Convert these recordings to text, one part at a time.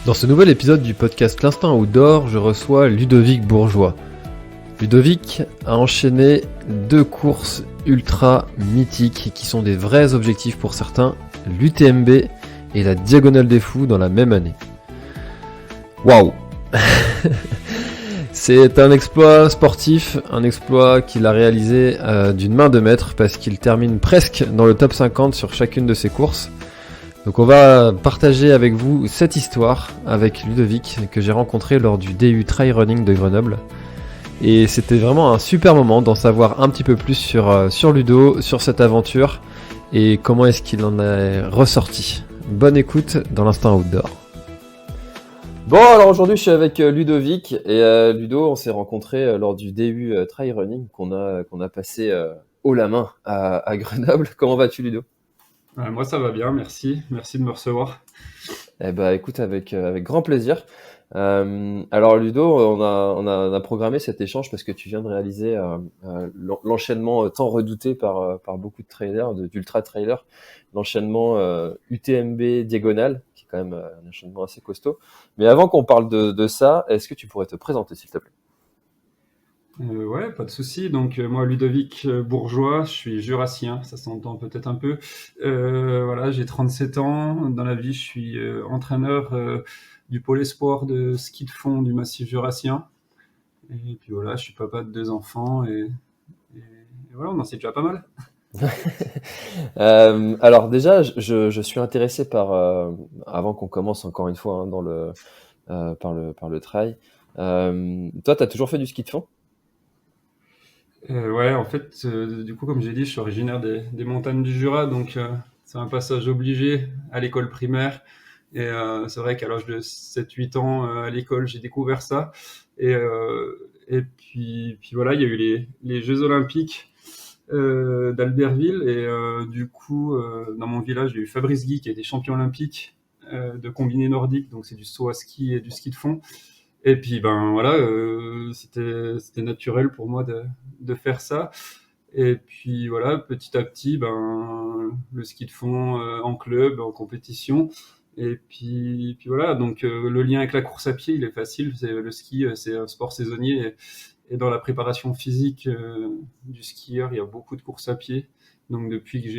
Dans ce nouvel épisode du podcast L'Instinct Outdoor, je reçois Ludovic Bourgeois. Ludovic a enchaîné 2 courses ultra mythiques qui sont des vrais objectifs pour certains, l'UTMB et la Diagonale des Fous dans la même année. Waouh. C'est un exploit sportif, un exploit qu'il a réalisé d'une main de maître parce qu'il termine presque dans le top 50 sur chacune de ses courses. Donc on va partager avec vous cette histoire avec Ludovic que j'ai rencontré lors du DU Trail Running de Grenoble. Et c'était vraiment un super moment d'en savoir un petit peu plus sur Ludo, sur cette aventure et comment est-ce qu'il en est ressorti. Bonne écoute dans l'Instinct Outdoor. Bon, alors aujourd'hui je suis avec Ludovic et Ludo, on s'est rencontré lors du DU Trail Running qu'on a passé haut la main à Grenoble. Comment vas-tu, Ludo ? Moi ça va bien, merci de me recevoir. Eh ben, écoute, avec grand plaisir. Alors Ludo, on a programmé cet échange parce que tu viens de réaliser l'enchaînement tant redouté par beaucoup de trailers, d'ultra trailers, l'enchaînement UTMB diagonale, qui est quand même un enchaînement assez costaud. Mais avant qu'on parle de ça, est-ce que tu pourrais te présenter, s'il te plaît ? Ouais, pas de souci. Donc moi Ludovic Bourgeois, je suis jurassien, ça s'entend peut-être un peu. Voilà, j'ai 37 ans. Dans la vie, je suis entraîneur du pôle espoir de ski de fond du Massif jurassien. Et puis voilà, je suis papa de 2 enfants et voilà, on en sait déjà pas mal. Alors déjà, je suis intéressé par, avant qu'on commence encore une fois par le trail, toi, tu as toujours fait du ski de fond ? Ouais, en fait, du coup, comme j'ai dit, je suis originaire des montagnes du Jura, donc c'est un passage obligé à l'école primaire. Et c'est vrai qu'à l'âge de 7-8 ans, à l'école, j'ai découvert ça. Et puis voilà, il y a eu les Jeux Olympiques d'Albertville. Et du coup, dans mon village, il y a eu Fabrice Guy qui a été champion olympique de combiné nordique, donc c'est du saut à ski et du ski de fond. Et puis ben voilà, c'était naturel pour moi de faire ça. Et puis voilà, petit à petit, ben le ski de fond en club, en compétition. Et puis voilà, donc le lien avec la course à pied, il est facile. Le ski, c'est un sport saisonnier. Et dans la préparation physique du skieur, il y a beaucoup de courses à pied. Donc depuis que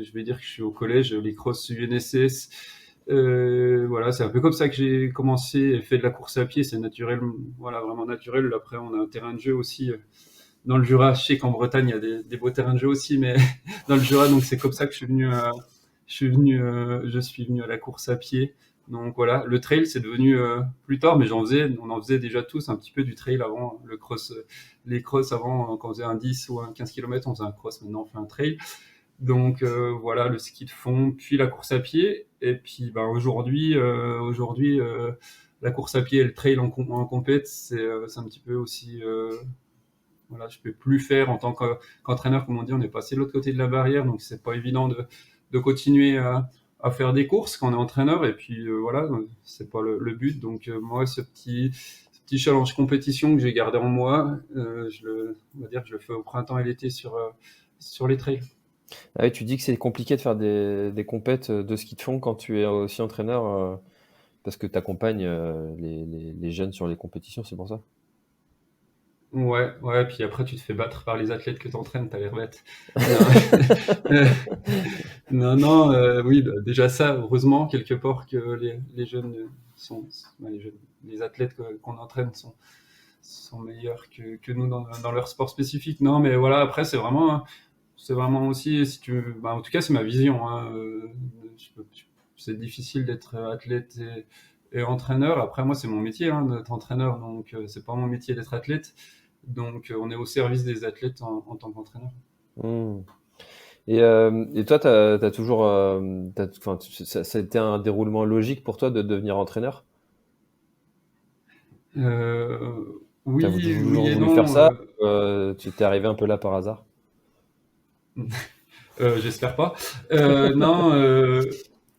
je vais dire que je suis au collège, les crosses UNSS. Voilà, c'est un peu comme ça que j'ai commencé et fait de la course à pied, c'est naturel, voilà, vraiment naturel. Après, on a un terrain de jeu aussi dans le Jura. Je sais qu'en Bretagne, il y a des beaux terrains de jeu aussi, mais dans le Jura, donc c'est comme ça que je suis venu à la course à pied. Donc voilà, le trail, c'est devenu plus tard, mais on en faisait déjà tous un petit peu du trail avant, les crosses avant, quand on faisait un 10 ou un 15 km, on faisait un cross, maintenant on fait un trail. Donc voilà, le ski de fond, puis la course à pied. Et puis ben, aujourd'hui, la course à pied et le trail en compète, c'est un petit peu aussi... voilà, je peux plus faire en tant qu'entraîneur, comme on dit, on est passé de l'autre côté de la barrière, donc c'est pas évident de continuer à faire des courses quand on est entraîneur. Et puis voilà, c'est pas le but. Donc moi, ce petit challenge compétition que j'ai gardé en moi, on va dire que je le fais au printemps et l'été sur les trails. Ah oui, tu dis que c'est compliqué de faire des compètes de ski de fond quand tu es aussi entraîneur, parce que tu accompagnes les jeunes sur les compétitions, c'est pour ça ? Ouais, puis après tu te fais battre par les athlètes que t'entraînes, t'as l'air bête. Non, oui, bah, déjà ça, heureusement, quelque part que les jeunes les athlètes qu'on entraîne sont meilleurs que nous dans leur sport spécifique. Non, mais voilà, après c'est vraiment aussi, si tu veux, bah, en tout cas c'est ma vision, hein, c'est difficile d'être athlète et entraîneur. Après moi c'est mon métier, hein, d'être entraîneur, donc c'est pas mon métier d'être athlète. Donc on est au service des athlètes en tant qu'entraîneur. Mmh. Et toi, t'as toujours, ça a été un déroulement logique pour toi de devenir entraîneur ? T'as toujours Oui et voulu faire non. ça tu t'es arrivé un peu là par hasard ? J'espère pas. Non,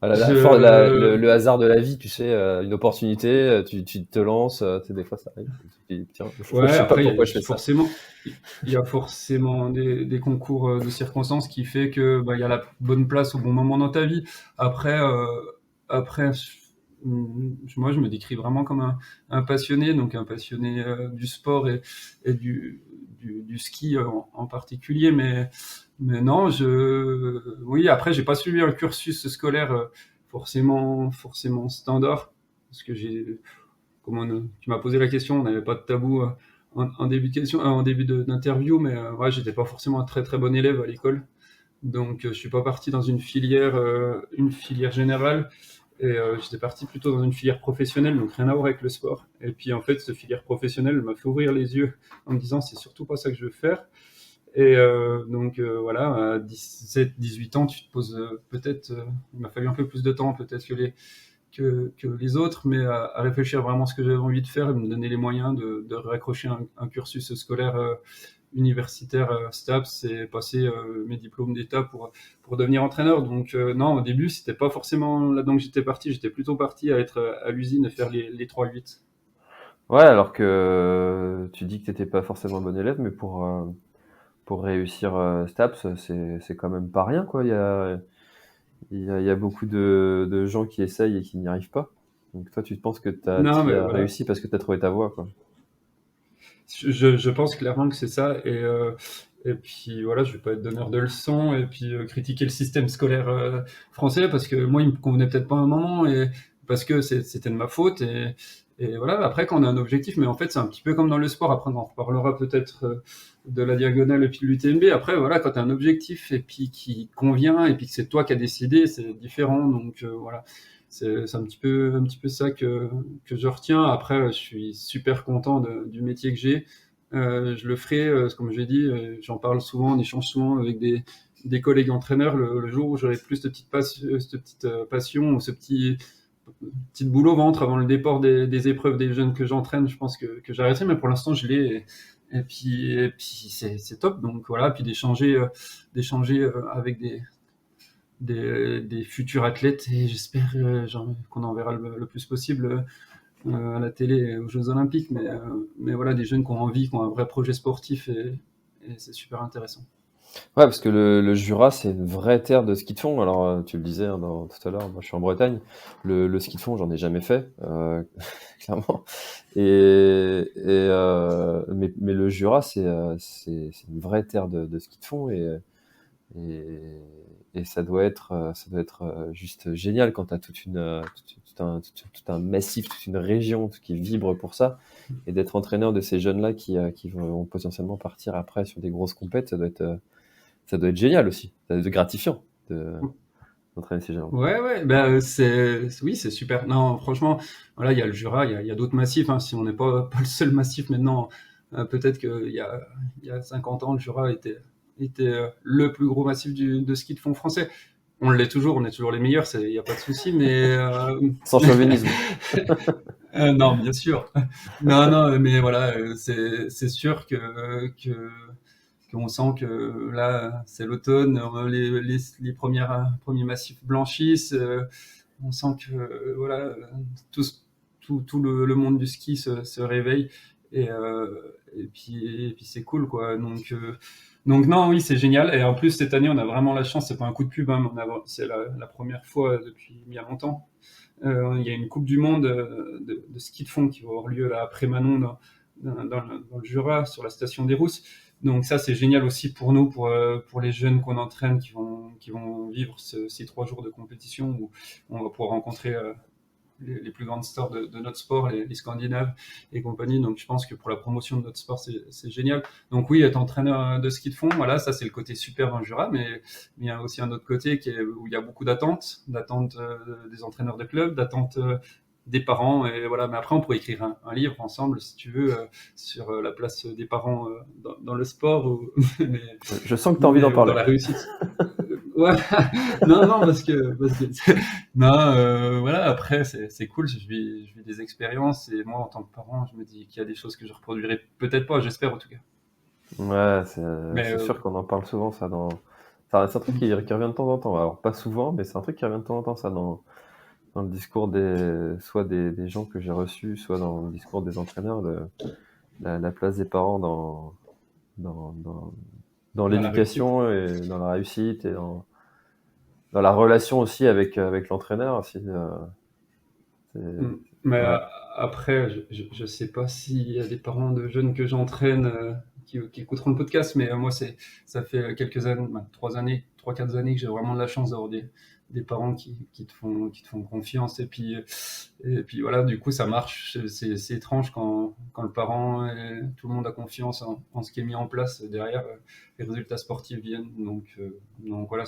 Ah, je le hasard de la vie, tu sais, une opportunité, tu te lances, tu sais, des fois ça arrive. Tu te dis, tiens, je ouais, sais pas après pourquoi je fais ça. il y a forcément des concours de circonstances qui fait que bah, il y a la bonne place au bon moment dans ta vie. Après, moi, je me décris vraiment comme un passionné, donc un passionné du sport et du ski en particulier. Mais non, oui, après, j'ai pas suivi un cursus scolaire forcément standard, parce que tu m'as posé la question, on n'avait pas de tabou en début de question, en début d'interview, mais ouais, j'étais pas forcément un très très bon élève à l'école. Donc, je suis pas parti dans une filière générale, et j'étais parti plutôt dans une filière professionnelle, donc rien à voir avec le sport. Et puis, en fait, cette filière professionnelle m'a fait ouvrir les yeux en me disant, c'est surtout pas ça que je veux faire. Et donc, voilà, à 17, 18 ans, tu te poses peut-être, il m'a fallu un peu plus de temps, peut-être que les autres, mais à réfléchir vraiment à ce que j'avais envie de faire et me donner les moyens de raccrocher un cursus scolaire universitaire STAPS et passer mes diplômes d'État pour devenir entraîneur. Donc non, au début, c'était pas forcément là-dedans que j'étais parti. J'étais plutôt parti à être à l'usine et faire les 3-8. Ouais, alors que tu dis que t'étais pas forcément un bon élève, mais pour réussir STAPS, c'est quand même pas rien, quoi. Il y a beaucoup de gens qui essayent et qui n'y arrivent pas. Donc toi, tu penses que Non, t'y mais as voilà. réussi parce que t'as trouvé ta voie, quoi. Je pense clairement que c'est ça. Et puis voilà, je vais pas être donneur de leçons et puis critiquer le système scolaire français parce que moi, il me convenait peut-être pas à un moment et parce que c'était de ma faute. Et voilà, après, quand on a un objectif, mais en fait, c'est un petit peu comme dans le sport. Après, on en reparlera peut-être de la diagonale et puis de l'UTMB. Après, voilà, quand tu as un objectif et puis qui convient et puis que c'est toi qui as décidé, c'est différent. Donc voilà, c'est un petit peu ça que je retiens. Après, je suis super content du métier que j'ai. Je le ferai, comme j'ai dit, j'en parle souvent, on échange souvent avec des collègues entraîneurs. Le jour où j'aurai plus cette petite passion ou ce petit boulot au ventre avant le départ des épreuves des jeunes que j'entraîne, je pense que j'arrêterai. Mais pour l'instant, je l'ai. Et puis c'est top. Donc voilà, puis d'échanger avec des futurs athlètes et j'espère qu'on en verra le plus possible à la télé et aux Jeux Olympiques. Mais voilà, des jeunes qui ont envie, qui ont un vrai projet sportif et c'est super intéressant. Ouais, parce que le Jura, c'est une vraie terre de ski de fond. Alors, tu le disais hein, tout à l'heure, moi je suis en Bretagne. Le ski de fond, j'en ai jamais fait, clairement. Mais le Jura, c'est une vraie terre de ski de fond et, et ça doit être juste génial quand tu as tout un massif, toute une région qui vibre pour ça. Et d'être entraîneur de ces jeunes-là qui vont potentiellement partir après sur des grosses compètes, ça doit être génial aussi. Ça doit être gratifiant d'entraîner ces gens. Ouais, ouais, oui, c'est super. Non, franchement, voilà, il y a le Jura, il y a d'autres massifs, hein. Si on n'est pas le seul massif maintenant, peut-être qu'il y a 50 ans, le Jura était le plus gros massif de ski de fond français. On l'est toujours, on est toujours les meilleurs, il n'y a pas de souci, mais Sans chauvinisme. non, bien sûr. Non, non, mais voilà, c'est sûr qu'on sent que là, c'est l'automne, les premiers massifs blanchissent. On sent que voilà, tout, tout le monde du ski se réveille et puis c'est cool quoi. Donc non, oui, c'est génial. Et en plus, cette année, on a vraiment la chance, c'est pas un coup de pub, hein, mais c'est la première fois depuis bien longtemps. Il y a une Coupe du Monde de ski de fond qui va avoir lieu là, après Manon dans le Jura, sur la station des Rousses. Donc ça, c'est génial aussi pour nous, pour les jeunes qu'on entraîne, qui vont vivre ces 3 jours de compétition où on va pouvoir rencontrer les plus grandes stars de notre sport, les Scandinaves et compagnie. Donc je pense que pour la promotion de notre sport, c'est génial. Donc oui, être entraîneur de ski de fond, voilà, ça c'est le côté super dans le Jura, mais il y a aussi un autre côté où il y a beaucoup d'attentes des entraîneurs de club, d'attentes des parents, et voilà. Mais après, on pourrait écrire un livre ensemble, si tu veux, sur la place des parents dans le sport, mais, Je sens que tu as envie d'en mais dans parler. la réussite. Ouais, non, non, non, voilà, après, c'est cool, je vis des expériences, et moi, en tant que parent, je me dis qu'il y a des choses que je reproduirai peut-être pas, j'espère en tout cas. Ouais, Mais c'est sûr qu'on en parle souvent, ça, c'est un truc qui revient de temps en temps. Alors, pas souvent, mais c'est un truc qui revient de temps en temps, ça, dans le discours soit des gens que j'ai reçus, soit dans le discours des entraîneurs, la place des parents dans, dans, dans dans la réussite. l'éducation et dans la réussite et dans la relation aussi avec l'entraîneur. Aussi, Mais Ouais. après, je sais pas s'il y a des parents de jeunes que j'entraîne qui écouteront le podcast, mais moi, ça fait quelques années, 3 années, 3, 4 années que j'ai vraiment de la chance d'avoir des parents qui te font confiance. Et puis voilà, du coup, ça marche. C'est étrange quand le parent et tout le monde a confiance en ce qui est mis en place derrière, les résultats sportifs viennent. Donc voilà,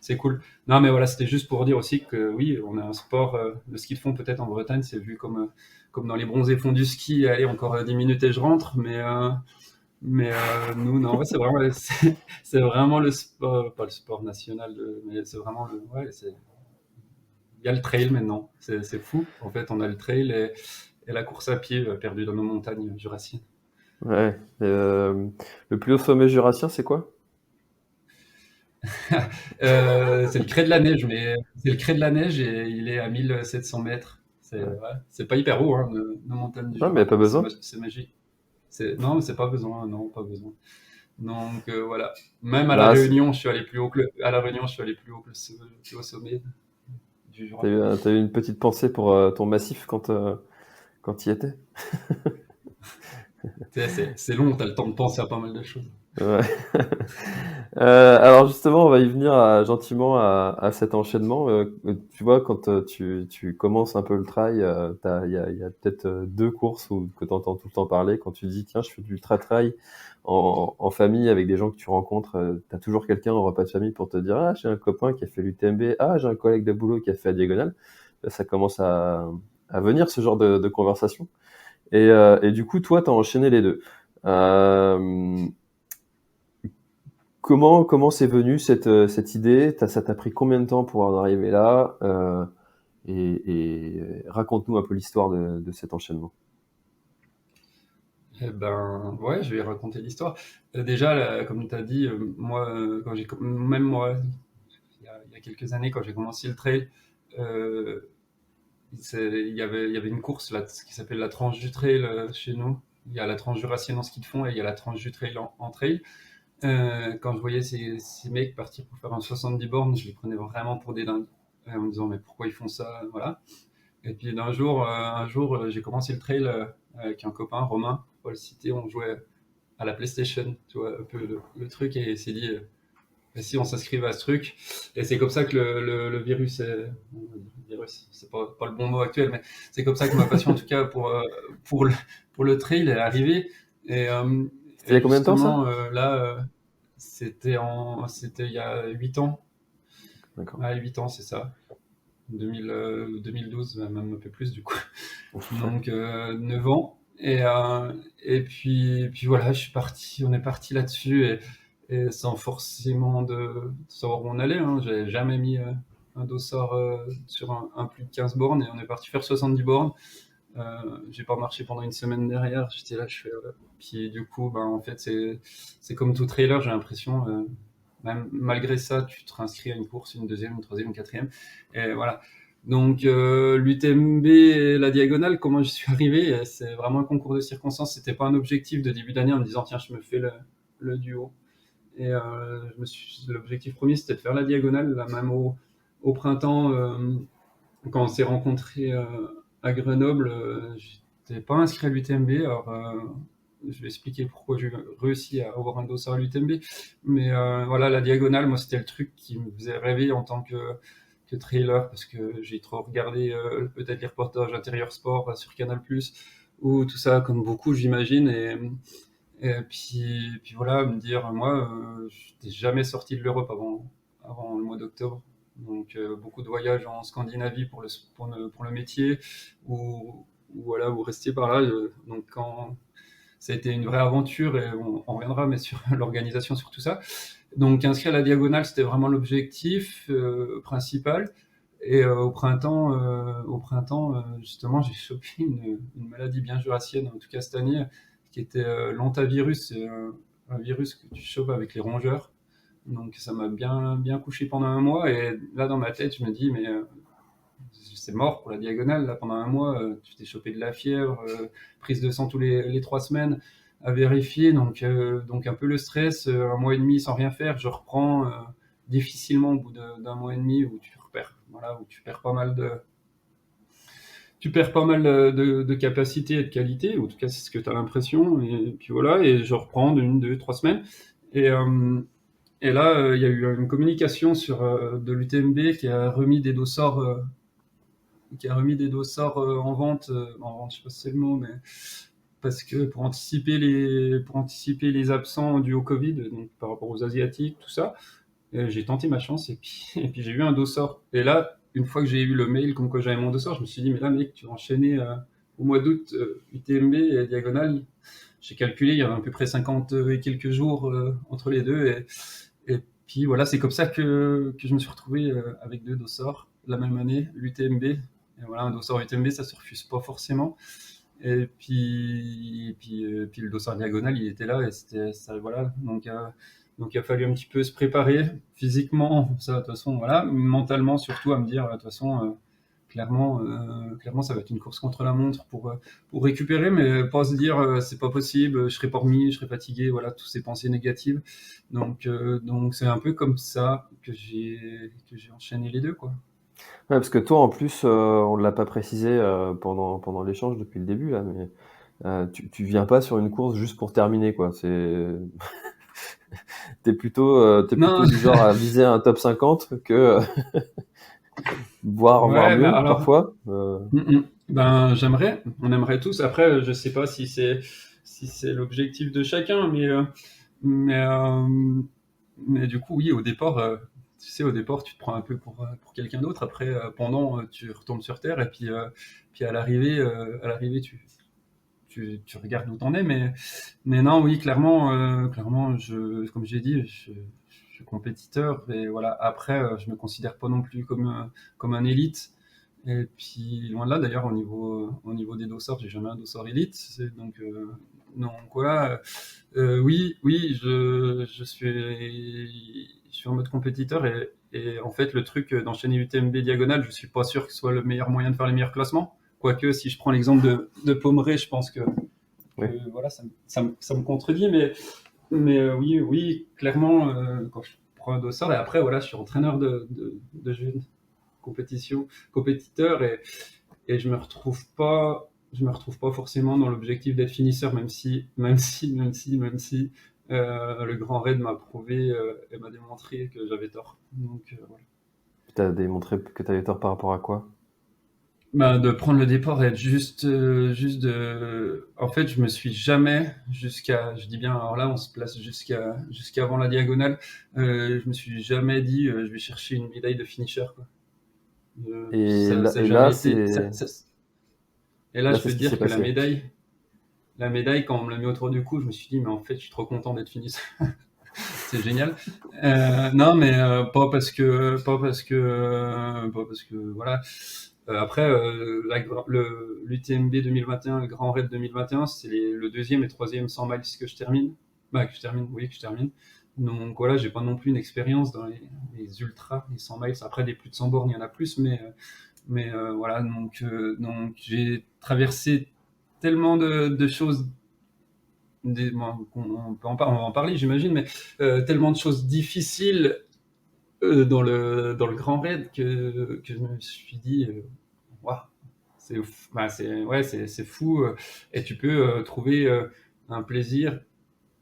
c'est cool. Non, mais voilà, c'était juste pour dire aussi que oui, on a un sport, le ski de fond peut-être en Bretagne, c'est vu comme dans les bronzés fonds du ski, allez, encore 10 minutes et je rentre, mais nous, non, ouais, c'est vraiment le sport, pas le sport national, mais c'est vraiment ouais, il y a le trail maintenant, c'est fou. En fait, on a le trail et la course à pied perdue dans nos montagnes jurassiennes. Ouais. Le plus haut sommet jurassien, c'est quoi? C'est le Crêt de la Neige, mais c'est le Crêt de la Neige et il est à 1700 mètres. Ouais. Ouais, c'est pas hyper haut, hein, nos montagnes du Non, mais y a Jura, pas mais c'est besoin. c'est magique. Non, mais c'est pas besoin, non, pas besoin. Donc voilà. Même à la Bah, Réunion, je suis allé plus haut à la Réunion, je suis allé plus haut que le plus haut sommet du Jura. t'as eu une petite pensée pour ton massif quand tu y étais? Tu sais, c'est long, t'as le temps de penser à pas mal de choses. Ouais. Alors justement, on va y venir gentiment à cet enchaînement. Tu vois, quand tu commences un peu le trail, il y a peut-être deux courses que tu entends tout le temps parler. Quand tu dis, tiens, je fais du trail en famille avec des gens que tu rencontres, tu as toujours quelqu'un au repas de famille pour te dire, ah, j'ai un copain qui a fait l'UTMB, ah, j'ai un collègue de boulot qui a fait la diagonale. Là, ça commence à venir ce genre de conversation. Et du coup, toi, tu as enchaîné les deux. Euh, comment c'est venu cette idée? Ça t'a pris combien de temps pour en arriver là? Raconte-nous un peu l'histoire de cet enchaînement. Eh ben, ouais, je vais raconter l'histoire. Déjà, là, comme tu as dit, moi, même moi, il y a quelques années, quand j'ai commencé le trail, euh, il y avait une course là, qui s'appelle la Tranche du Trail chez nous. Il y a la Tranche Jurassienne en ski de fond et il y a la Tranche du Trail en trail. Quand je voyais ces mecs partir pour faire un 70 bornes, je les prenais vraiment pour des dingues. En me disant, mais pourquoi ils font ça? Voilà. Et puis un jour, j'ai commencé le trail avec un copain, Romain, pour pas le citer, on jouait à la PlayStation, tu vois, un peu le truc, et il s'est dit, et si on s'inscrivait à ce truc? Et c'est comme ça que le virus virus, c'est pas le bon mot actuel, mais c'est comme ça que ma passion, en tout cas, pour le, pour le trail est arrivée. Et, euh, C'était il y et a combien de temps ça? justement, là, c'était il y a 8 ans. D'accord. Ah, 8 ans, c'est ça. 2012, même un peu plus du coup. Donc 9 ans. Et puis voilà, on est parti là-dessus et sans forcément de savoir où on allait. Hein. J'avais jamais mis un dossard sur un plus de 15 bornes et on est parti faire 70 bornes. J'ai pas marché pendant une semaine derrière. J'étais là, je fais. Puis du coup, ben, en fait, c'est comme tout trailer, j'ai l'impression. Même malgré ça, tu te réinscris à une course, une deuxième, une troisième, une quatrième. Et voilà. Donc l'UTMB et la diagonale, comment je suis arrivé, c'est vraiment un concours de circonstances. C'était pas un objectif de début d'année en me disant tiens je me fais le duo. Et l'objectif premier c'était de faire la diagonale, là même au printemps quand on s'est rencontrés à Grenoble, j'étais pas inscrit à l'UTMB. Alors je vais expliquer pourquoi j'ai réussi à avoir un dossard à l'UTMB. Mais voilà, la diagonale, moi c'était le truc qui me faisait rêver en tant que trailer, parce que j'ai trop regardé peut-être les reportages intérieur sport sur Canal+, ou tout ça, comme beaucoup j'imagine, et puis voilà, me dire, moi, je n'étais jamais sorti de l'Europe avant le mois d'octobre, donc beaucoup de voyages en Scandinavie pour le métier, ou voilà, ou rester par là, donc quand ça a été une vraie aventure, et on reviendra, mais sur l'organisation, sur tout ça. Donc inscrire à la diagonale, c'était vraiment l'objectif principal. Et au printemps, justement, j'ai chopé une maladie bien jurassienne, en tout cas cette année, qui était l'hantavirus. C'est un virus que tu chopes avec les rongeurs. Donc ça m'a bien, bien couché pendant un mois. Et là, dans ma tête, je me dis, mais c'est mort pour la diagonale. Là, pendant un mois, tu t'es chopé de la fièvre, prise de sang tous les 3 semaines à vérifier. Donc un peu le stress, un mois et demi sans rien faire. Je reprends difficilement au bout d'un mois et demi où tu perds pas mal tu perds pas mal de capacité et de qualité, ou en tout cas c'est ce que tu as l'impression, et puis voilà, et je reprends d'une, deux, 3 semaines. Et, et là, il y a eu une communication de l'UTMB qui a remis des dossards en vente, je sais pas si c'est le mot, mais parce que pour anticiper les absents dus au Covid, donc par rapport aux Asiatiques, tout ça, j'ai tenté ma chance et puis, et puis j'ai eu un dossard. Et là, une fois que j'ai eu le mail comme quoi j'avais mon dossard, je me suis dit, mais là, mec, tu vas enchaîner au mois d'août UTMB et Diagonale. J'ai calculé, il y avait à peu près 50 et quelques jours entre les deux. Et puis voilà, c'est comme ça que je me suis retrouvé avec 2 dossards la même année, l'UTMB. Et voilà, un dossard UTMB, ça se refuse pas forcément. Et puis le dossard diagonal, il était là et c'était ça, voilà. Donc il a fallu un petit peu se préparer physiquement, ça de toute façon, voilà, mentalement surtout à me dire de toute façon, clairement, ça va être une course contre la montre pour récupérer, mais pas se dire c'est pas possible, je serai pas remis, je serai fatigué, voilà, toutes ces pensées négatives. Donc c'est un peu comme ça que j'ai enchaîné les deux, quoi. Ouais, parce que toi, en plus, on ne l'a pas précisé pendant l'échange depuis le début, là, mais tu viens pas sur une course juste pour terminer, quoi. T'es plutôt Non, du genre à viser un top 50 que voir ouais, mais mieux alors, parfois. Ben, on aimerait tous. Après, je sais pas si c'est l'objectif de chacun, mais, euh, mais du coup, oui, au départ, tu sais, au départ, tu te prends un peu pour quelqu'un d'autre. Après, pendant, tu retombes sur terre, et puis à l'arrivée, tu regardes où t'en es. Mais non, oui, clairement, comme j'ai dit, je suis compétiteur, et voilà. Après, je me considère pas non plus comme un élite. Et puis loin de là, d'ailleurs, au niveau des dossards, j'ai jamais un dossard élite. Donc voilà. Oui, oui, je suis en mode compétiteur, et en fait, le truc d'enchaîner UTMB diagonale, je suis pas sûr que ce soit le meilleur moyen de faire les meilleurs classements. Quoique, si je prends l'exemple de Pommeret, je pense que Oui. voilà, ça me contredit, mais oui, oui, clairement, quand je prends un dossard, et après, voilà, je suis entraîneur de jeunes compétiteur, et je me retrouve pas forcément dans l'objectif d'être finisseur, même si le Grand Raid m'a prouvé et m'a démontré que j'avais tort. Donc voilà. T'as démontré que t'avais tort par rapport à quoi? Bah, de prendre le départ et être juste de. En fait, je me suis jamais je dis bien, alors là, on se place jusqu'avant la diagonale. Je me suis jamais dit, je vais chercher une médaille de finisher, quoi. Et Ça là, n'a et là, jamais été. c'est Et là, là, je c'est peux ce te qui s'est dire que la passé. médaille, quand on me l'a mis autour du cou, je me suis dit, mais en fait, je suis trop content d'être fini. C'est génial. Non, mais pas parce que, voilà. Après, l'UTMB 2021, le Grand Raid 2021, c'est le deuxième et troisième 100 miles que je termine. Bah, oui, que je termine. Donc voilà, j'ai pas non plus une expérience dans les ultras, les 100 miles. Après, des plus de 100 bornes, il y en a plus, mais voilà. Donc j'ai traversé tellement de choses. Bon, on va en parler, j'imagine, mais tellement de choses difficiles dans le Grand Raid que je me suis dit, waouh, c'est ouf. Bah, ouais, c'est fou, et tu peux trouver un plaisir,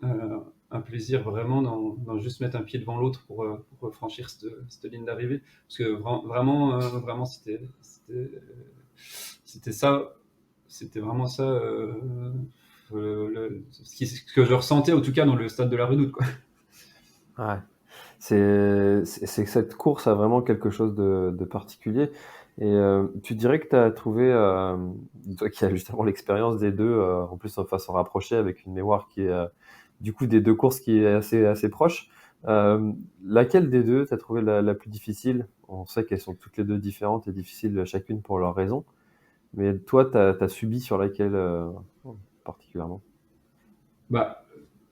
euh, un plaisir vraiment dans juste mettre un pied devant l'autre pour franchir cette ligne d'arrivée. Parce que vraiment, c'était ça, c'était vraiment ça, ce que je ressentais, en tout cas dans le stade de la Redoute, quoi. Ouais. C'est que cette course a vraiment quelque chose de particulier. Et tu dirais que tu as trouvé, toi qui as justement l'expérience des deux, en plus en façon rapprochée avec une mémoire qui est du coup des deux courses qui est assez proche, laquelle des deux tu as trouvé la plus difficile? On sait qu'elles sont toutes les deux différentes et difficiles chacune pour leurs raisons, mais toi, tu as subi sur laquelle particulièrement? Bah,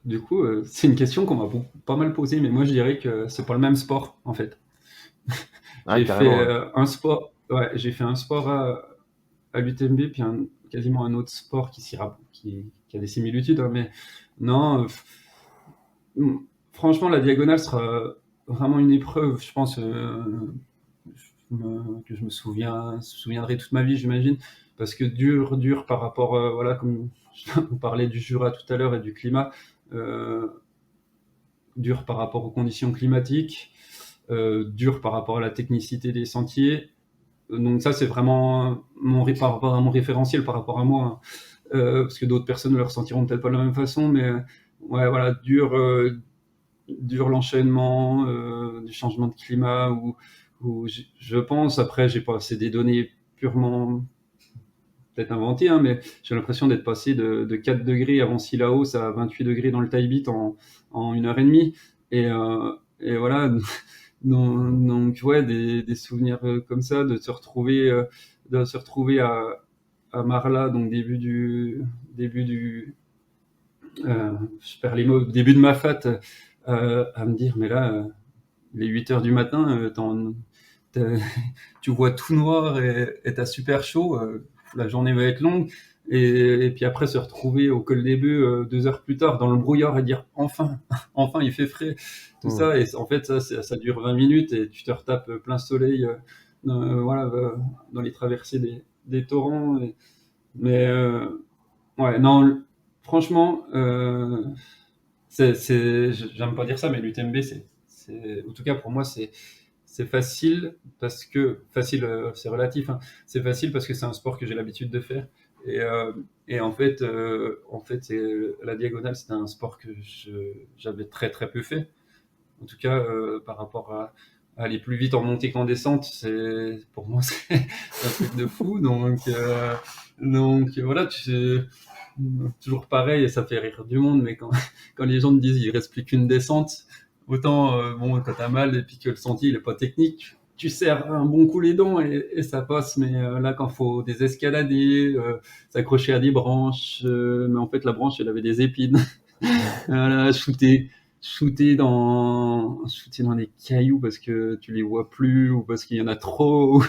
du coup, c'est une question qu'on m'a pas mal posée, mais moi je dirais que c'est pas le même sport, en fait. Ah, J'ai fait carrément, ouais. un sport, ouais, j'ai fait un sport à l'UTMB, puis quasiment un autre sport qui a des similitudes, hein, mais non, franchement, la diagonale sera vraiment une épreuve, je pense, que je me souviendrai toute ma vie, j'imagine, parce que dur par rapport, voilà, comme on parlait du Jura tout à l'heure et du climat, dur par rapport aux conditions climatiques, dur par rapport à la technicité des sentiers. Donc ça, c'est vraiment par rapport à mon référentiel, par rapport à moi, hein. Parce que d'autres personnes le ressentiront peut-être pas de la même façon, mais ouais, voilà, dur l'enchaînement, du changement de climat, où je pense, après, j'ai pas assez des données purement peut-être inventées, hein, mais j'ai l'impression d'être passé de 4 degrés avant Sillaos à 28 degrés dans le Taibit en 1 heure et demie. Et voilà, donc ouais, des souvenirs comme ça, de se retrouver à Marla, donc début du je perds les mots, début de ma fat, à me dire, mais là, les 8 heures du matin, tu vois tout noir et t'as super chaud, la journée va être longue. Et puis après, se retrouver au col des Bœufs 2 heures plus tard dans le brouillard et dire enfin, enfin il fait frais, tout ça. Et en fait, ça dure 20 minutes et tu te retapes plein soleil voilà, dans les traversées des torrents. Mais ouais, non, franchement, j'aime pas dire ça, mais l'UTMB, en tout cas pour moi, c'est facile parce que facile, c'est relatif, hein. C'est facile parce que c'est un sport que j'ai l'habitude de faire. Et en fait, la diagonale, c'était un sport que j'avais très très peu fait. En tout cas, par rapport à aller plus vite en montée qu'en descente, pour moi c'est un truc de fou. Donc voilà, toujours pareil, et ça fait rire du monde, mais quand les gens me disent il reste plus qu'une descente, autant bon, quand t'as mal et puis que le sentier il est pas technique, tu serres un bon coup les dents et ça passe. Mais là, quand faut désescalader, s'accrocher à des branches, mais en fait la branche elle avait des épines. Voilà, shooter dans des cailloux parce que tu les vois plus ou parce qu'il y en a trop.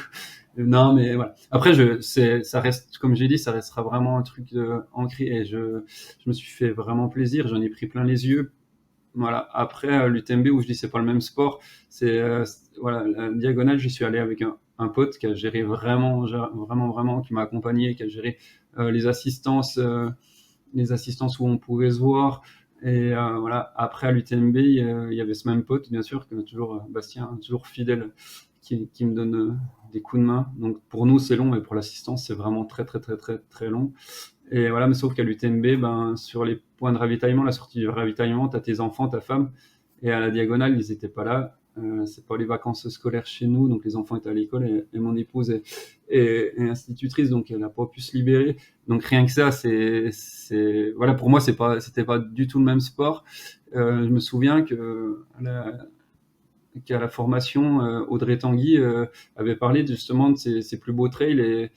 Non, mais voilà. Après, ça reste, comme j'ai dit, ça restera vraiment un truc ancré, et je me suis fait vraiment plaisir. J'en ai pris plein les yeux. Voilà. Après, l'UTMB, où je dis c'est pas le même sport, voilà, la diagonale, j'y suis allé avec un pote qui a géré vraiment, vraiment, vraiment, qui m'a accompagné, qui a géré les assistances où on pouvait se voir. Et voilà. Après, à l'UTMB, il y avait ce même pote, bien sûr, que toujours Bastien, toujours fidèle, qui me donne des coups de main. Donc pour nous, c'est long, mais pour l'assistance, c'est vraiment très, très, très, très, très long. Et voilà, mais sauf qu'à l'UTMB, ben, sur les points de ravitaillement, la sortie du ravitaillement, tu as tes enfants, ta femme, et à la diagonale, ils n'étaient pas là. C'est pas les vacances scolaires chez nous, donc les enfants étaient à l'école, et mon épouse est institutrice, donc elle n'a pas pu se libérer. Donc rien que ça, voilà, pour moi, c'était pas du tout le même sport. Je me souviens qu'à la formation, Audrey Tanguy avait parlé justement de ses plus beaux trails et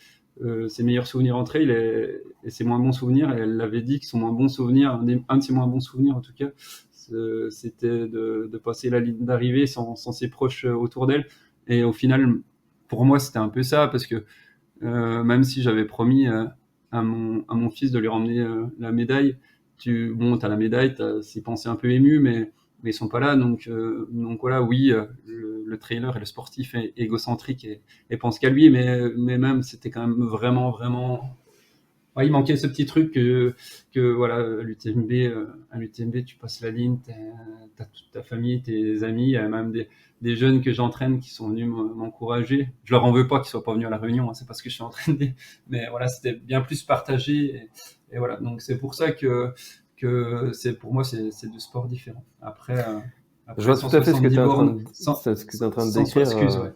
ses meilleurs souvenirs en trail et ses moins bons souvenirs. Et elle l'avait dit que son moins bon souvenir, un de ses moins bons souvenirs en tout cas, c'était de passer la ligne d'arrivée sans ses proches autour d'elle. Et au final, pour moi, c'était un peu ça, parce que même si j'avais promis à mon fils de lui ramener la médaille, t'as la médaille, t'as ses pensées un peu émues, mais ils sont pas là. Donc voilà, oui, le trailer et le sportif est égocentrique et pense qu'à lui, mais même c'était quand même vraiment, vraiment. Ouais, il manquait ce petit truc que voilà, à l'UTMB, tu passes la ligne, t'as toute ta famille, tes amis, il y a même des jeunes que j'entraîne qui sont venus m'encourager. Je leur en veux pas qu'ils soient pas venus à la réunion, hein, c'est parce que je suis entraîné, mais voilà, c'était bien plus partagé, et voilà. Donc c'est pour ça que pour moi c'est deux sports différents. Après, Je vois tout à fait ce que tu es en train de, sans décrire. excuse, ouais.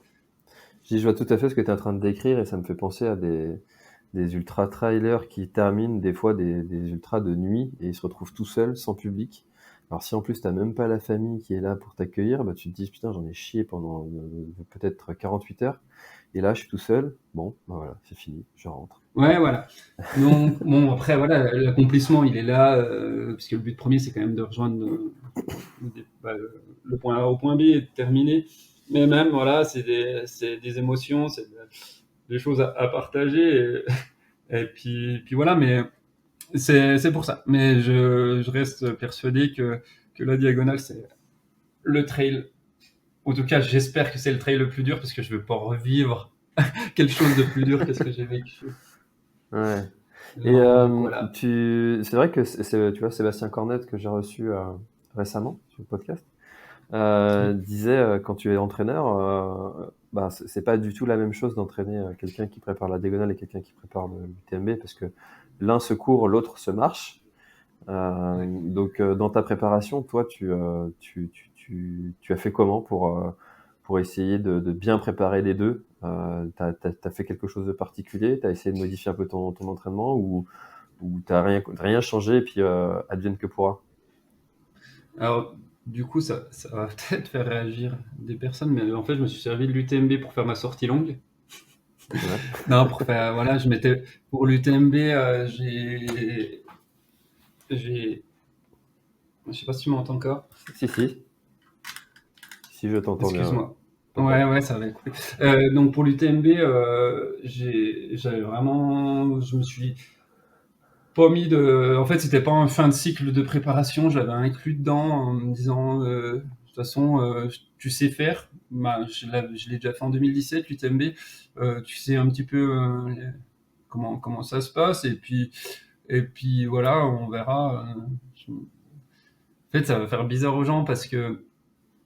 Je vois tout à fait ce que tu es en train de décrire, et ça me fait penser à des ultra-trailers qui terminent des fois des ultras de nuit et ils se retrouvent tout seuls, sans public. Alors si en plus t'as même pas la famille qui est là pour t'accueillir, bah tu te dis putain, j'en ai chié pendant peut-être 48 heures, et là je suis tout seul, bon bah voilà, c'est fini, je rentre. Ouais, voilà. Donc bon, après voilà, l'accomplissement il est là, puisque le but premier c'est quand même de rejoindre le point A au point B et de terminer. Mais même voilà, c'est des émotions, c'est des choses à partager, et puis voilà. Mais c'est pour ça. Mais je reste persuadé que la diagonale c'est le trail. En tout cas, j'espère que c'est le trail le plus dur, parce que je veux pas revivre quelque chose de plus dur que ce que j'ai vécu. Ouais. Et Donc voilà. c'est vrai que tu vois, Sébastien Cornette, que j'ai reçu récemment sur le podcast, disait quand tu es entraîneur, bah, c'est pas du tout la même chose d'entraîner quelqu'un qui prépare la diagonale et quelqu'un qui prépare l'UTMB, parce que l'un se court, l'autre se marche. Ouais. Donc, dans ta préparation, toi, tu as fait comment pour essayer de bien préparer les deux? T'as fait quelque chose de particulier? T'as essayé de modifier un peu ton entraînement, ou t'as rien changé et puis advienne que pourra? Alors, du coup, ça va peut-être faire réagir des personnes, mais en fait, je me suis servi de l'UTMB pour faire ma sortie longue. Ouais. Non, pour faire, voilà, pour l'UTMB, je sais pas si tu m'entends encore. Si, si. Si, je t'entends bien, ouais. Excuse-moi. T'entends. Ouais, ça va couper. Donc pour l'UTMB, je me suis pas mis de. En fait, c'était pas un fin de cycle de préparation. Je l'avais inclus dedans en me disant, de toute façon, tu sais faire. Bah, je l'ai déjà fait en 2017, l'UTMB. Tu sais un petit peu comment ça se passe. Et puis voilà, on verra. En fait, ça va faire bizarre aux gens parce que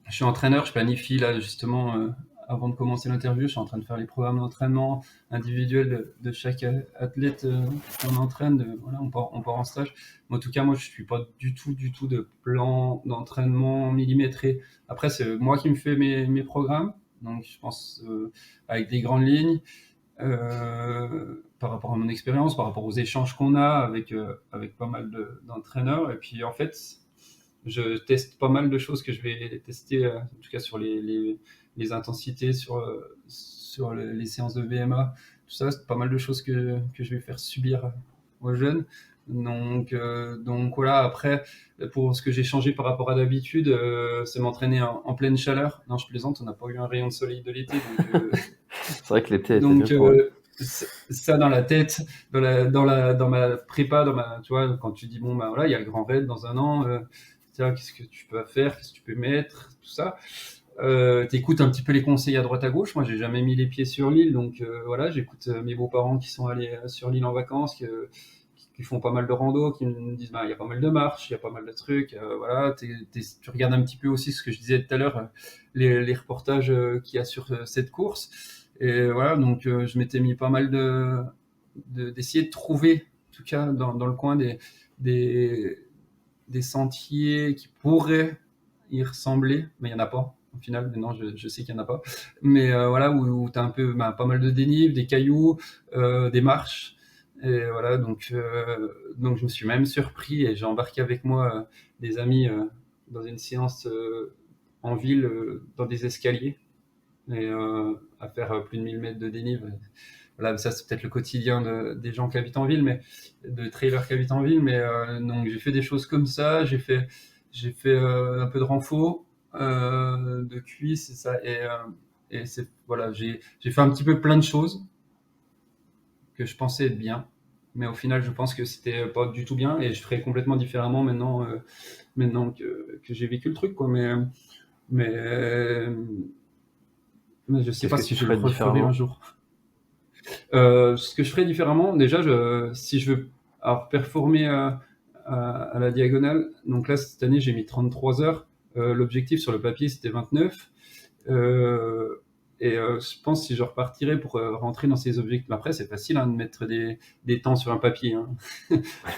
je suis entraîneur, je planifie là justement avant de commencer l'interview, je suis en train de faire les programmes d'entraînement individuels de chaque athlète qu'on entraîne. Voilà, on part en stage. Mais en tout cas, moi, je suis pas du tout de plan d'entraînement millimétré. Après, c'est moi qui me fais mes programmes, donc je pense avec des grandes lignes par rapport à mon expérience, par rapport aux échanges qu'on a avec pas mal d'entraîneurs. Et puis en fait, je teste pas mal de choses que je vais tester, en tout cas sur les intensités, sur les séances de VMA, tout ça, c'est pas mal de choses que je vais faire subir aux jeunes. Donc voilà, après, pour ce que j'ai changé par rapport à d'habitude, c'est m'entraîner en pleine chaleur. Non, je plaisante, on n'a pas eu un rayon de soleil de l'été, C'est vrai que l'été a été bien donc pourri. ça dans la tête, dans ma prépa, tu vois, quand tu dis bon bah voilà, il y a le grand raid dans un an, tiens, qu'est-ce que tu peux faire, qu'est-ce que tu peux mettre, tout ça. T'écoutes un petit peu les conseils à droite à gauche. Moi, j'ai jamais mis les pieds sur l'île, donc voilà, j'écoute mes beaux-parents qui sont allés sur l'île en vacances, qui font pas mal de rando, qui me disent bah il y a pas mal de marches, il y a pas mal de trucs. Voilà, tu regardes un petit peu aussi ce que je disais tout à l'heure, les reportages qu'il y a sur cette course. Et voilà, donc je m'étais mis pas mal d'essayer de trouver, en tout cas dans le coin des, des sentiers qui pourraient y ressembler, mais il n'y en a pas. Au final, maintenant, je sais qu'il n'y en a pas. Mais voilà, où tu as un peu pas mal de dénive, des cailloux, des marches. Et voilà, donc je me suis même surpris et j'ai embarqué avec moi des amis dans une séance en ville, dans des escaliers, et à faire plus de 1000 mètres de dénive. Voilà, ça c'est peut-être le quotidien des gens qui habitent en ville, mais de trailers qui habitent en ville. Mais donc j'ai fait des choses comme ça. J'ai fait un peu de renfort, de cuisse et ça. Et c'est voilà, j'ai fait un petit peu plein de choses que je pensais être bien, mais au final je pense que c'était pas du tout bien et je ferais complètement différemment maintenant que j'ai vécu le truc quoi. Mais je sais Qu'est-ce pas que si tu je le ferais referai un différemment? jour. Ce que je ferais différemment, déjà, si je veux alors, performer à la diagonale, donc là, cette année, j'ai mis 33 heures. L'objectif sur le papier, c'était 29. Et je pense que si je repartirais pour rentrer dans ces objectifs, après, c'est facile de mettre des temps sur un papier. Hein.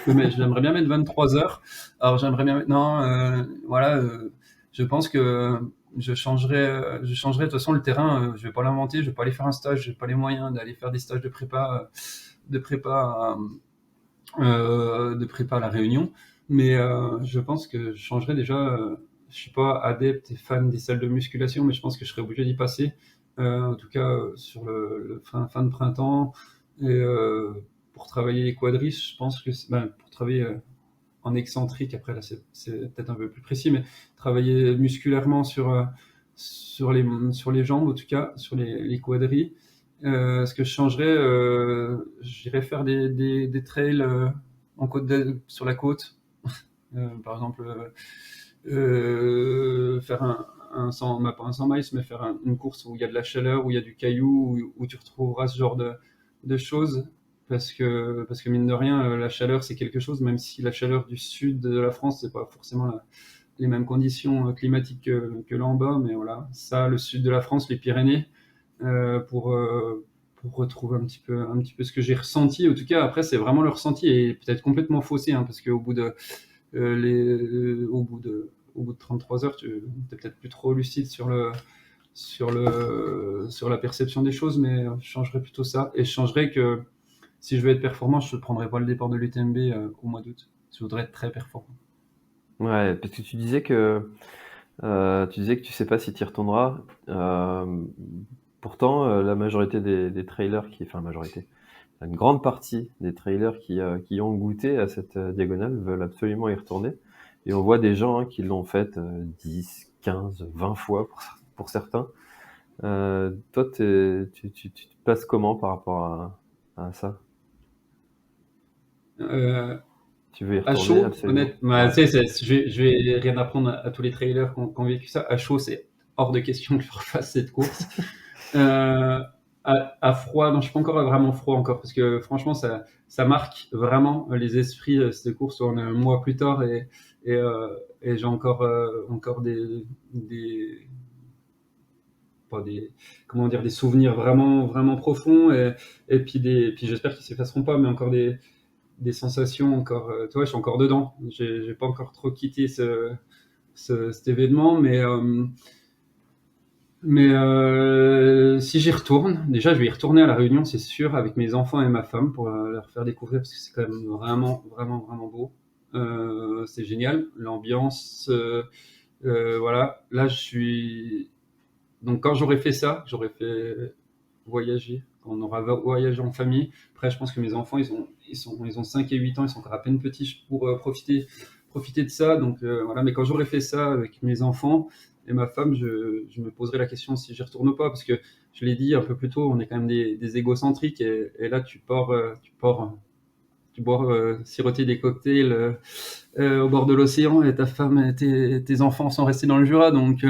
J'aimerais bien mettre 23 heures. Alors, j'aimerais bien mettre. Non, voilà, je pense que je changerais de toute façon le terrain. Je vais pas l'inventer, je vais pas aller faire un stage, j'ai pas les moyens d'aller faire des stages de prépa, de prépa à la Réunion. Mais je pense que je changerais déjà. Je suis pas adepte et fan des salles de musculation, mais je pense que je serais obligé d'y passer. En tout cas, sur le fin de printemps. Et pour travailler les quadrices, je pense que pour travailler en excentrique, après là c'est peut-être un peu plus précis, mais travailler musculairement sur les jambes, en tout cas, sur les quadris. Ce que je changerais, j'irais faire des trails sur la côte. Par exemple, faire pas un 100 miles, mais faire une course où il y a de la chaleur, où il y a du caillou, où tu retrouveras ce genre de choses. parce que mine de rien, la chaleur, c'est quelque chose, même si la chaleur du sud de la France, c'est pas forcément les mêmes conditions climatiques que là en bas, mais voilà, ça, le sud de la France, les Pyrénées, euh, pour, euh, pour retrouver un petit peu ce que j'ai ressenti. En tout cas, après, c'est vraiment le ressenti et peut-être complètement faussé, hein, parce qu'au bout de, au bout de 33 heures, tu es peut-être plus trop lucide sur la perception des choses, mais je changerais plutôt ça. Et je changerais que si je veux être performant, je ne prendrais pas le départ de l'UTMB au mois d'août. Je voudrais être très performant. Ouais, parce que tu disais que tu sais pas si tu y retourneras. Pourtant, la majorité des trailers enfin majorité, une grande partie des trailers qui ont goûté à cette diagonale veulent absolument y retourner. Et on voit des gens, hein, qui l'ont faite 10, 15, 20 fois pour certains. Toi, tu te passes comment par rapport à ça? Euh, Tu veux y à retourner chaud, absolument? honnêtement, bah, Ouais. tu sais, je vais rien apprendre à tous les trailers qui ont vécu ça. À chaud, c'est hors de question que je refasse cette course. Euh, à froid, non, je suis pas encore vraiment froid encore, parce que franchement, ça marque vraiment les esprits, cette course. On est un mois plus tard et, euh, et j'ai encore des, pas des, comment dire, des souvenirs vraiment, vraiment profonds et puis j'espère qu'ils s'effaceront pas, mais encore des sensations encore, tu vois, je suis encore dedans. J'ai pas encore trop quitté cet événement, mais si j'y retourne, déjà je vais y retourner à la Réunion, c'est sûr, avec mes enfants et ma femme pour leur faire découvrir parce que c'est quand même vraiment, vraiment, vraiment beau. C'est génial, l'ambiance, voilà. Là, je suis. Donc, quand j'aurai fait ça, j'aurai fait voyager, quand on aura voyagé en famille. Après, je pense que mes enfants, ils ont 5 et 8 ans, ils sont encore à peine petits pour profiter de ça. Donc voilà, mais quand j'aurai fait ça avec mes enfants et ma femme, je me poserai la question si j'y retourne ou pas, parce que je l'ai dit un peu plus tôt, on est quand même des égocentriques et là tu bois siroter des cocktails au bord de l'océan et ta femme et tes enfants sont restés dans le Jura, donc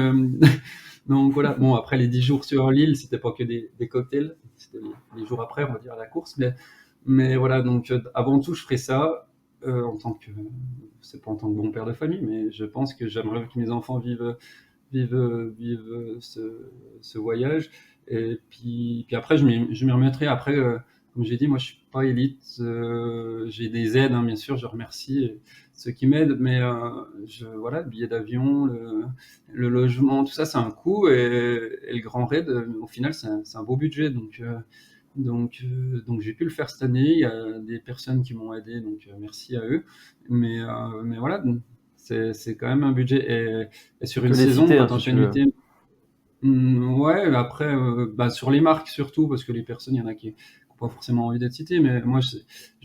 donc voilà. Bon, après les 10 jours sur l'île, c'était pas que des cocktails, c'était les jours après, on va dire, à la course. Mais voilà, donc avant tout, je ferai ça en tant que, c'est pas en tant que bon père de famille, mais je pense que j'aimerais que mes enfants vivent ce voyage. Et puis après, je m'y remettrai. Après, comme j'ai dit, moi, je suis pas élite. J'ai des aides, hein, bien sûr, je remercie ceux qui m'aident, mais voilà, le billet d'avion, le logement, tout ça, c'est un coût. Et le Grand Raid, au final, c'est un beau budget. Donc j'ai pu le faire cette année. Il y a des personnes qui m'ont aidé, donc merci à eux. Mais voilà, donc, c'est quand même un budget. Et Tu sur une peux les saison, citer, hein, quand si on tu fait une veux. UTM, ouais, mais après, bah, sur les marques surtout, parce que les personnes, il y en a qui n'ont pas forcément envie d'être citées, mais moi,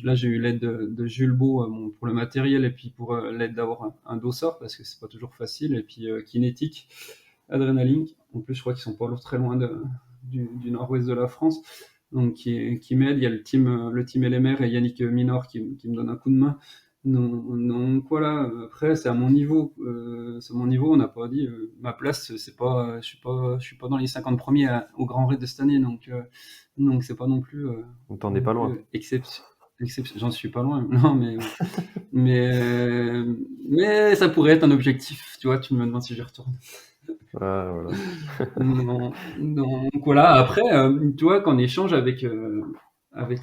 là, j'ai eu l'aide de Jules Beau pour le matériel et puis pour l'aide d'avoir un dossard, parce que c'est pas toujours facile, et puis Kinétique, Adrenaline, en plus, je crois qu'ils sont pas très loin du nord-ouest de la France, donc qui m'aide. Il y a le team LMR et Yannick Minor qui me donne un coup de main. Donc voilà, après c'est à mon niveau. C'est à mon niveau, on n'a pas dit ma place, c'est pas, je suis pas dans les 50 premiers au Grand Raid de cette année, donc c'est pas non plus, Donc t'en es pas loin. exception. J'en suis pas loin, non, mais ça pourrait être un objectif, tu vois. Tu me demandes si j'y retourne. Ah, voilà. Non, donc voilà, après, tu vois, quand on échange avec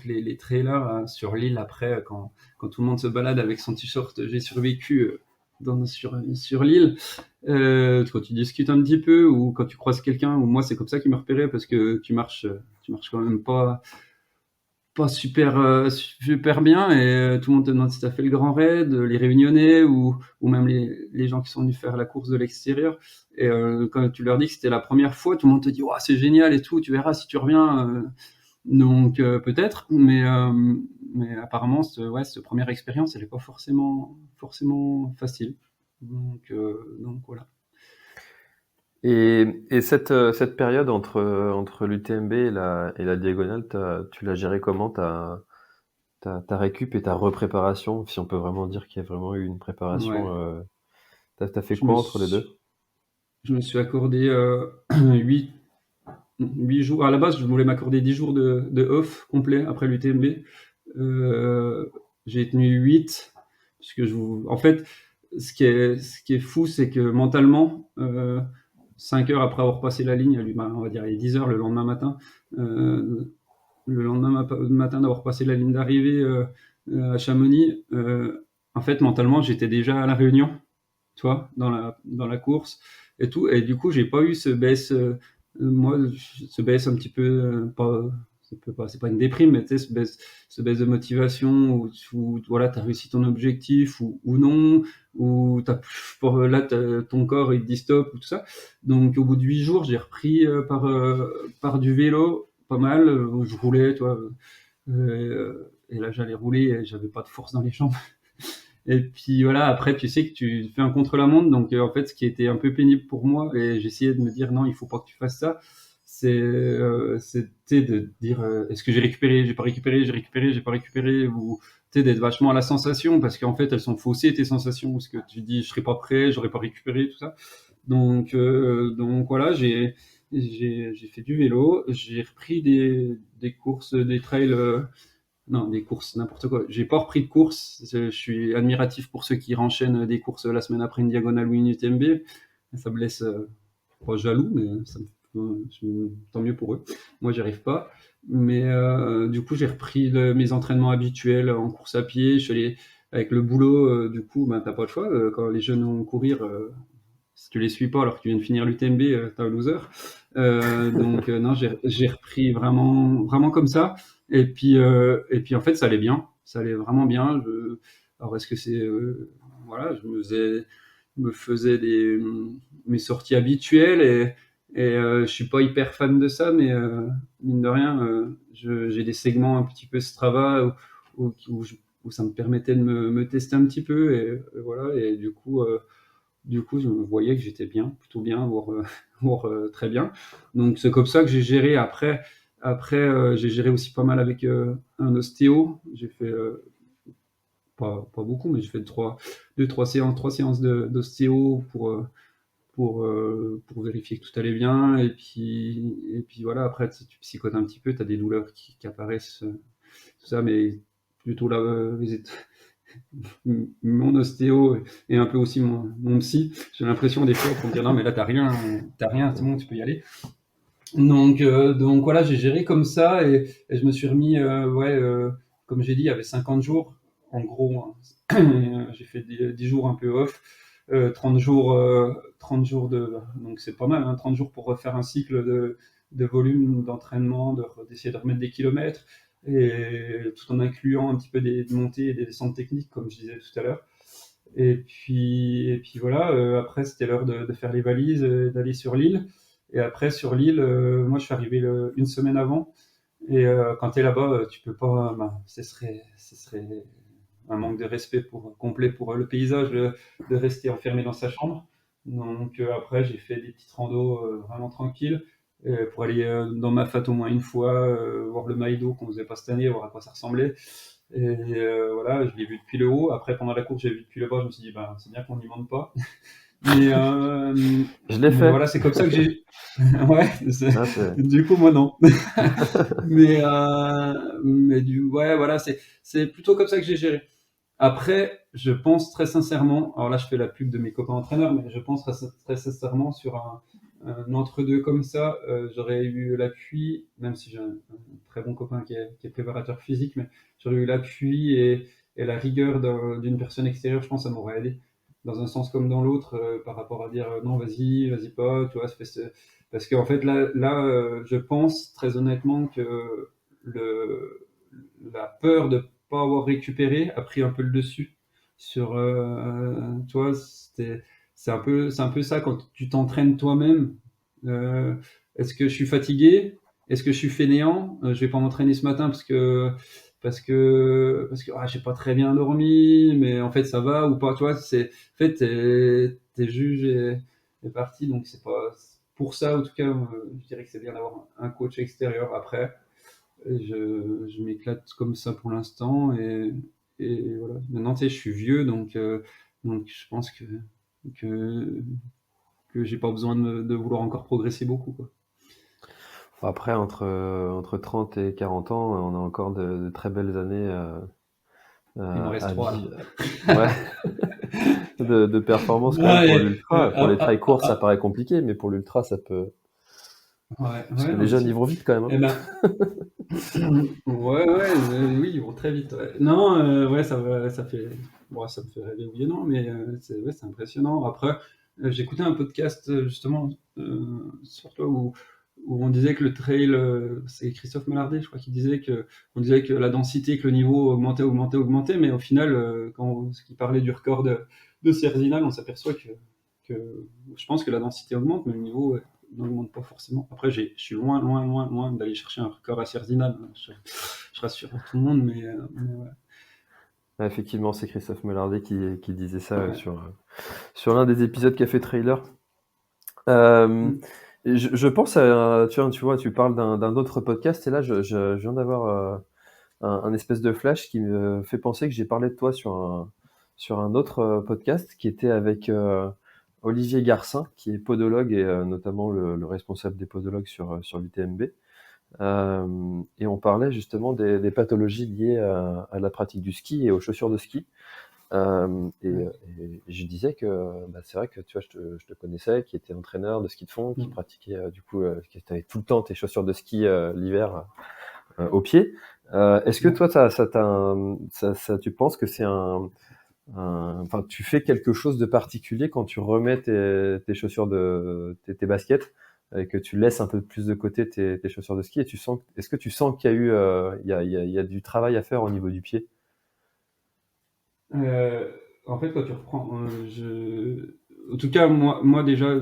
les trailers sur l'île, après, quand tout le monde se balade avec son t-shirt J'ai survécu sur l'île, quand tu discutes un petit peu ou quand tu croises quelqu'un, ou moi c'est comme ça qu'il me repérait parce que tu marches quand même pas super bien et tout le monde te demande si tu as fait le grand raid, les réunionnais ou même les gens qui sont venus faire la course de l'extérieur. Et quand tu leur dis que c'était la première fois, tout le monde te dit, c'est génial et tout, tu verras si tu reviens. Donc peut-être, mais apparemment, ouais, cette première expérience, elle n'est pas forcément facile. Donc voilà. Et cette période entre l'UTMB et la diagonale, tu l'as gérée comment, ta récup et ta repréparation, si on peut vraiment dire qu'il y a vraiment eu une préparation, Ouais. t'as fait Je me quoi entre les suis, deux? je me suis accordé 8 jours. À la base, je voulais m'accorder 10 jours de off complet après l'UTMB. j'ai tenu 8, puisque en fait, ce qui est fou, c'est que mentalement, 5 heures après avoir passé la ligne, on va dire les 10 heures le lendemain matin, matin d'avoir passé la ligne d'arrivée à Chamonix, en fait, mentalement, j'étais déjà à la Réunion, tu vois, dans la course et tout. Et du coup, j'ai pas eu moi, ce baisse un petit peu, c'est pas une déprime, mais tu sais, ce baisse de motivation où voilà, tu as réussi ton objectif ou non, ou là, ton corps il te dit stop ou tout ça. Donc, au bout de 8 jours, j'ai repris par du vélo, pas mal. Je roulais, tu vois, et là, j'allais rouler et j'avais pas de force dans les jambes. Et puis voilà, après, tu sais que tu fais un contre-la-montre. Donc, en fait, ce qui était un peu pénible pour moi, et j'essayais de me dire non, il faut pas que tu fasses ça, c'était de dire est-ce que j'ai récupéré, j'ai pas récupéré, j'ai récupéré, j'ai pas récupéré, ou d'être vachement à la sensation, parce qu'en fait, elles sont faussées, tes sensations, parce que tu dis je serai pas prêt, j'aurais pas récupéré, tout ça. Donc voilà, j'ai fait du vélo, j'ai repris des courses, des trails. Non, des courses, n'importe quoi. J'ai pas repris de course. Je suis admiratif pour ceux qui renchaînent des courses la semaine après une diagonale ou une UTMB. Ça me laisse pas jaloux, mais tant mieux pour eux. Moi, j'y arrive pas. Mais du coup, j'ai repris mes entraînements habituels en course à pied. Je suis allé avec le boulot. Du coup, ben, t'as pas le choix. Quand les jeunes vont courir, si tu les suis pas alors que tu viens de finir l'UTMB, t'es un loser. Donc non, j'ai repris vraiment, vraiment comme ça. Et puis en fait, ça allait bien. Ça allait vraiment bien. Alors est-ce que c'est voilà, me faisais mes sorties habituelles et je suis pas hyper fan de ça, mais mine de rien, j'ai des segments un petit peu Strava où ça me permettait de me tester un petit peu et voilà. Et du coup, je voyais que j'étais bien, plutôt bien, voire, voire très bien. Donc c'est comme ça que j'ai géré. Après j'ai géré aussi pas mal avec un ostéo. J'ai fait pas beaucoup, mais j'ai fait trois séances d'ostéo pour vérifier que tout allait bien. Et puis voilà, après tu psychotes un petit peu, tu as des douleurs qui apparaissent, tout ça, mais plutôt là, mon ostéo et un peu aussi mon psy, j'ai l'impression des fois pour me dire non mais là t'as rien, c'est bon, tu peux y aller. Donc voilà, j'ai géré comme ça et je me suis remis, comme j'ai dit, il y avait 50 jours, en gros, hein. J'ai fait 10 jours un peu off, 30 jours, 30 jours donc c'est pas mal, hein, 30 jours pour refaire un cycle de volume d'entraînement, d'essayer de remettre des kilomètres, et tout en incluant un petit peu des montées et des descentes techniques, comme je disais tout à l'heure. Et puis voilà, après c'était l'heure de faire les valises, d'aller sur l'île. Et après sur l'île, moi je suis arrivé une semaine avant. Et quand tu es là-bas, tu peux pas. Ben, ce serait un manque de respect complet pour le paysage de rester enfermé dans sa chambre. Donc après j'ai fait des petites randos vraiment tranquilles pour aller dans ma fat au moins une fois, voir le Maïdo qu'on faisait pas cette année, voir à quoi ça ressemblait. Et voilà, je l'ai vu depuis le haut. Après, pendant la course, j'ai vu depuis le bas. Je me suis dit, ben, c'est bien qu'on n'y monte pas. Mais, Je l'ai mais fait. voilà, c'est comme ça que j'ai. Ouais, Ah, c'est... du coup, moi non. Ouais, voilà, c'est plutôt comme ça que j'ai géré. Après, je pense très sincèrement, alors là je fais la pub de mes copains entraîneurs, mais je pense très sincèrement sur un entre-deux comme ça, j'aurais eu l'appui, même si j'ai un très bon copain qui est préparateur physique, mais j'aurais eu l'appui et la rigueur d'une personne extérieure, je pense que ça m'aurait aidé dans un sens comme dans l'autre, par rapport à dire non, vas-y pas, tu vois, parce qu'en fait là, je pense très honnêtement que le, la peur de pas avoir récupéré a pris un peu le dessus sur tu vois, c'est un peu ça quand tu t'entraînes toi-même. Est-ce que je suis fatigué? Est-ce que je suis fainéant? Je vais pas m'entraîner ce matin parce que j'ai pas très bien dormi, mais en fait ça va ou pas, tu vois, en fait t'es juge et parti, donc c'est pas pour ça, en tout cas je dirais que c'est bien d'avoir un coach extérieur. Après je m'éclate comme ça pour l'instant et voilà. Maintenant, tu sais, je suis vieux, donc je pense que j'ai pas besoin de vouloir encore progresser beaucoup, quoi. Après, entre 30 et 40 ans, on a encore de très belles années Il m'en reste à 3 là. vivre. Ouais, de performance quand même Non, pour et, l'ultra. Pour les trails courts, ça paraît compliqué, mais pour l'ultra, ça peut. ouais, Parce ouais, que non, les bien jeunes, ils sûr. vont vite quand même, hein. Eh ben, ouais, oui, ils vont très vite. Ouais. Non, ouais, ça fait, bon, ça me fait rêver, oui et non, mais ouais, c'est impressionnant. Après, j'écoutais un podcast justement sur toi où on disait que le trail, c'est Christophe Mallardet, je crois, on disait que la densité, que le niveau augmentait, mais au final, il parlait du record de Sierzinal, on s'aperçoit que je pense que la densité augmente, mais le niveau n'augmente pas forcément. Après, je suis loin d'aller chercher un record à Sierzinal, hein. Je rassure tout le monde, mais ouais. Ah, effectivement, c'est Christophe Mellardet qui disait ça Ouais. sur l'un des épisodes Café Trailer. Euh, Mm. je pense à, tu vois, tu parles d'un autre podcast et là, je viens d'avoir un espèce de flash qui me fait penser que j'ai parlé de toi sur un autre podcast qui était avec Olivier Garcin, qui est podologue et notamment le responsable des podologues sur l'UTMB. Et on parlait justement des pathologies liées à la pratique du ski et aux chaussures de ski. Ouais. Et je disais que bah, c'est vrai que tu vois, je te connaissais, qui était entraîneur de ski de fond, qui Mm. pratiquait du coup, qui avait tout le temps tes chaussures de ski l'hiver au pied. Est-ce que Ouais. toi, tu penses que c'est enfin, tu fais quelque chose de particulier quand tu remets tes chaussures tes baskets et que tu laisses un peu plus de côté tes chaussures de ski et est-ce que tu sens qu'il y a eu, il y a du travail à faire au niveau du pied? Euh, En fait, quand tu reprends, en tout cas, moi déjà,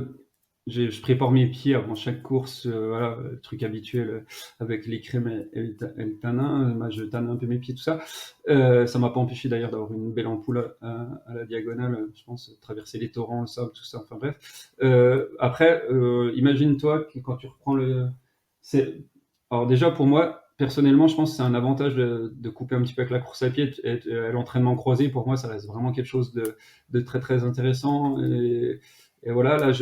je prépare mes pieds avant chaque course, voilà, le truc habituel avec les crèmes et le tanin. Moi, je tanne un peu mes pieds, tout ça. Ça m'a pas empêché d'ailleurs d'avoir une belle ampoule à la diagonale, je pense, traverser les torrents, le sable, tout ça. Enfin bref. Après, imagine-toi que quand tu reprends c'est, alors déjà pour moi, personnellement, je pense que c'est un avantage de couper un petit peu avec la course à pied et l'entraînement croisé. Pour moi, ça reste vraiment quelque chose de très très intéressant. Et voilà, là,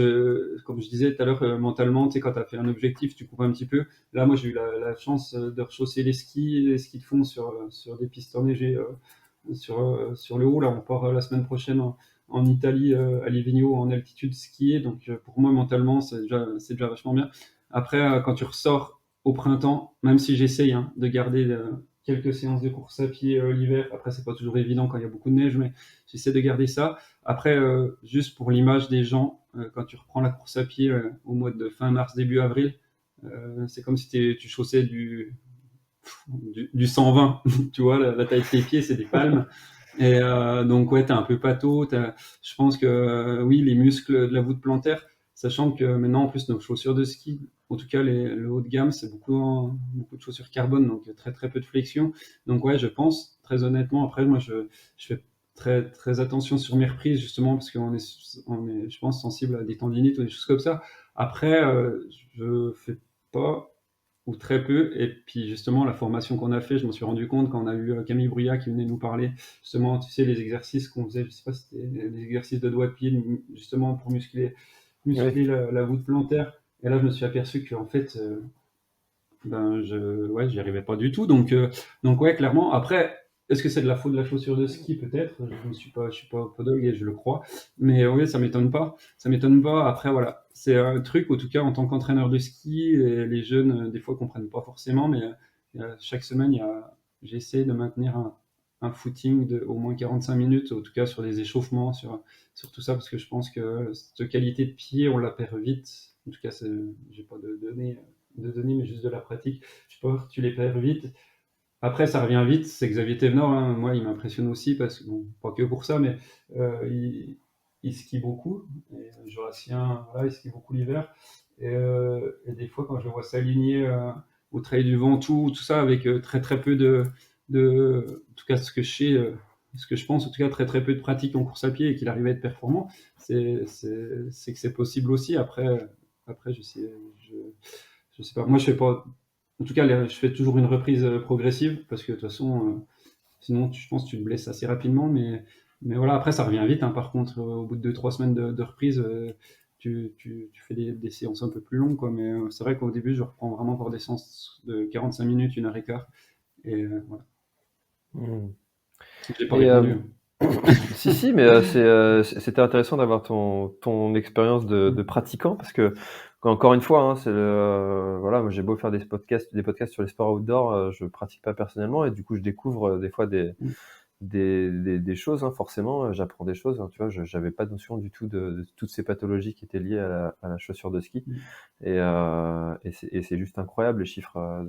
comme je disais tout à l'heure, mentalement, tu sais, quand tu as fait un objectif, tu coupes un petit peu. Là, moi, j'ai eu la chance de rechausser les skis de fond sur des pistes enneigées sur le haut. Là, on part la semaine prochaine en Italie, à Livigno, en altitude skier. Donc, pour moi, mentalement, c'est déjà vachement bien. Après, quand tu ressors au printemps, même si j'essaye hein, de garder quelques séances de course à pied l'hiver, après, c'est pas toujours évident quand il y a beaucoup de neige, mais j'essaie de garder ça. Après, juste pour l'image des gens, quand tu reprends la course à pied au mois de fin mars, début avril, c'est comme si tu chaussais du 120, tu vois, la taille de tes pieds, c'est des palmes. Et donc, ouais, t'es un peu pâteau. Je pense que, oui, les muscles de la voûte plantaire, sachant que maintenant, en plus, nos chaussures de ski, en tout cas, le haut de gamme, c'est beaucoup de chaussures carbone, donc très, très peu de flexion. Donc, ouais, je pense, très honnêtement, après, moi, je fais très, très attention sur mes reprises, justement, parce on est, je pense, sensible à des tendinites ou des choses comme ça. Après, je fais pas ou très peu. Et puis justement, la formation qu'on a fait, je m'en suis rendu compte quand on a eu Camille Bruyat qui venait nous parler, justement, tu sais, les exercices qu'on faisait, je sais pas si c'était des exercices de doigts de pied, justement pour Oui. muscler la voûte plantaire. Et là, je me suis aperçu qu'en fait, ouais, j'y arrivais pas du tout. Donc ouais, clairement. Après, est-ce que c'est de la faute de la chaussure de ski? Peut-être. Je suis pas podologue et je le crois. Mais oui, ça m'étonne pas. Ça m'étonne pas. Après, voilà. C'est un truc, en tout cas, en tant qu'entraîneur de ski, et les jeunes, des fois, comprennent pas forcément, mais chaque semaine, j'essaie de maintenir un footing de au moins 45 minutes, en tout cas sur les échauffements, sur tout ça, parce que je pense que cette qualité de pied, on la perd vite. En tout cas, j'ai pas de données, mais juste de la pratique. Je pense que tu les perds vite. Après, ça revient vite. C'est Xavier Thévenard, hein. Moi, il m'impressionne aussi parce que, bon, pas que pour ça, mais il skie beaucoup. Et, Jurassien, voilà, il skie beaucoup l'hiver. Et des fois, quand je le vois s'aligner au Trail du Ventoux, tout ça, avec très très peu en tout cas, ce que je sais, ce que je pense, en tout cas, très très peu de pratique en course à pied et qu'il arrive à être performant, c'est que c'est possible aussi. Après, je, je sais pas. Moi, je fais pas. En tout cas, je fais toujours une reprise progressive parce que de toute façon, sinon, je pense que tu te blesses assez rapidement. Mais voilà, après, ça revient vite. Hein. Par contre, au bout de 2-3 semaines de reprise, tu fais des séances un peu plus longues, quoi. Mais c'est vrai qu'au début, je reprends vraiment pour des séances de 45 minutes, 1 heure et quart. Et voilà. Mmh. J'ai pas Et répondu. si, mais c'était intéressant d'avoir ton expérience de pratiquant parce que, encore une fois, hein, voilà, moi j'ai beau faire des podcasts sur les sports outdoor, je pratique pas personnellement et du coup je découvre des fois Mm. des choses, hein, forcément, j'apprends des choses, hein, tu vois, j'avais pas notion du tout de toutes ces pathologies qui étaient liées à la chaussure de ski Mm. et c'est juste incroyable les chiffres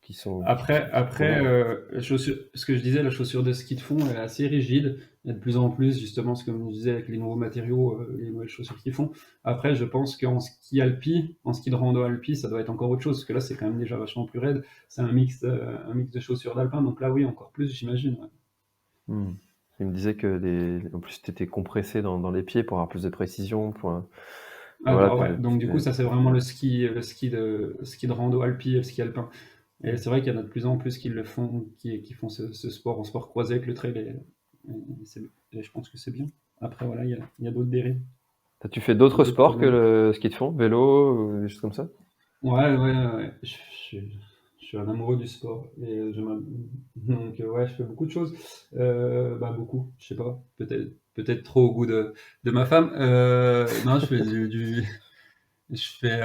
qui sont Après, prouvés. ce que je disais, la chaussure de ski de fond, elle est assez rigide. Et de plus en plus, justement, comme je disais, avec les nouveaux matériaux, les nouvelles chaussures qu'ils font. Après, je pense qu'en ski alpi, en ski de rando alpi, ça doit être encore autre chose, parce que là, c'est quand même déjà vachement plus raide. C'est un mix de chaussures d'alpin, donc là, oui, encore plus, j'imagine. Ouais. Hmm. Il me disait que en plus, tu étais compressé dans les pieds pour avoir plus de précision. Ah Voilà, bah ouais, donc du coup, ça c'est vraiment le ski de rando alpi et le ski alpin. Et c'est vrai qu'il y en a de plus en plus qui le font, qui font ce sport en sport croisé avec le trail. Et je pense que c'est bien. Après, voilà, il y a d'autres dérives, T'as-tu fait d'autres d'autres sports que problématiques. le ski de fond, vélo, ou des choses comme ça? Ouais, ouais, ouais. Je suis un amoureux du sport. Donc, ouais, je fais beaucoup de choses. Bah, beaucoup, je sais pas. Peut-être trop au goût de ma femme. Non, je fais je fais,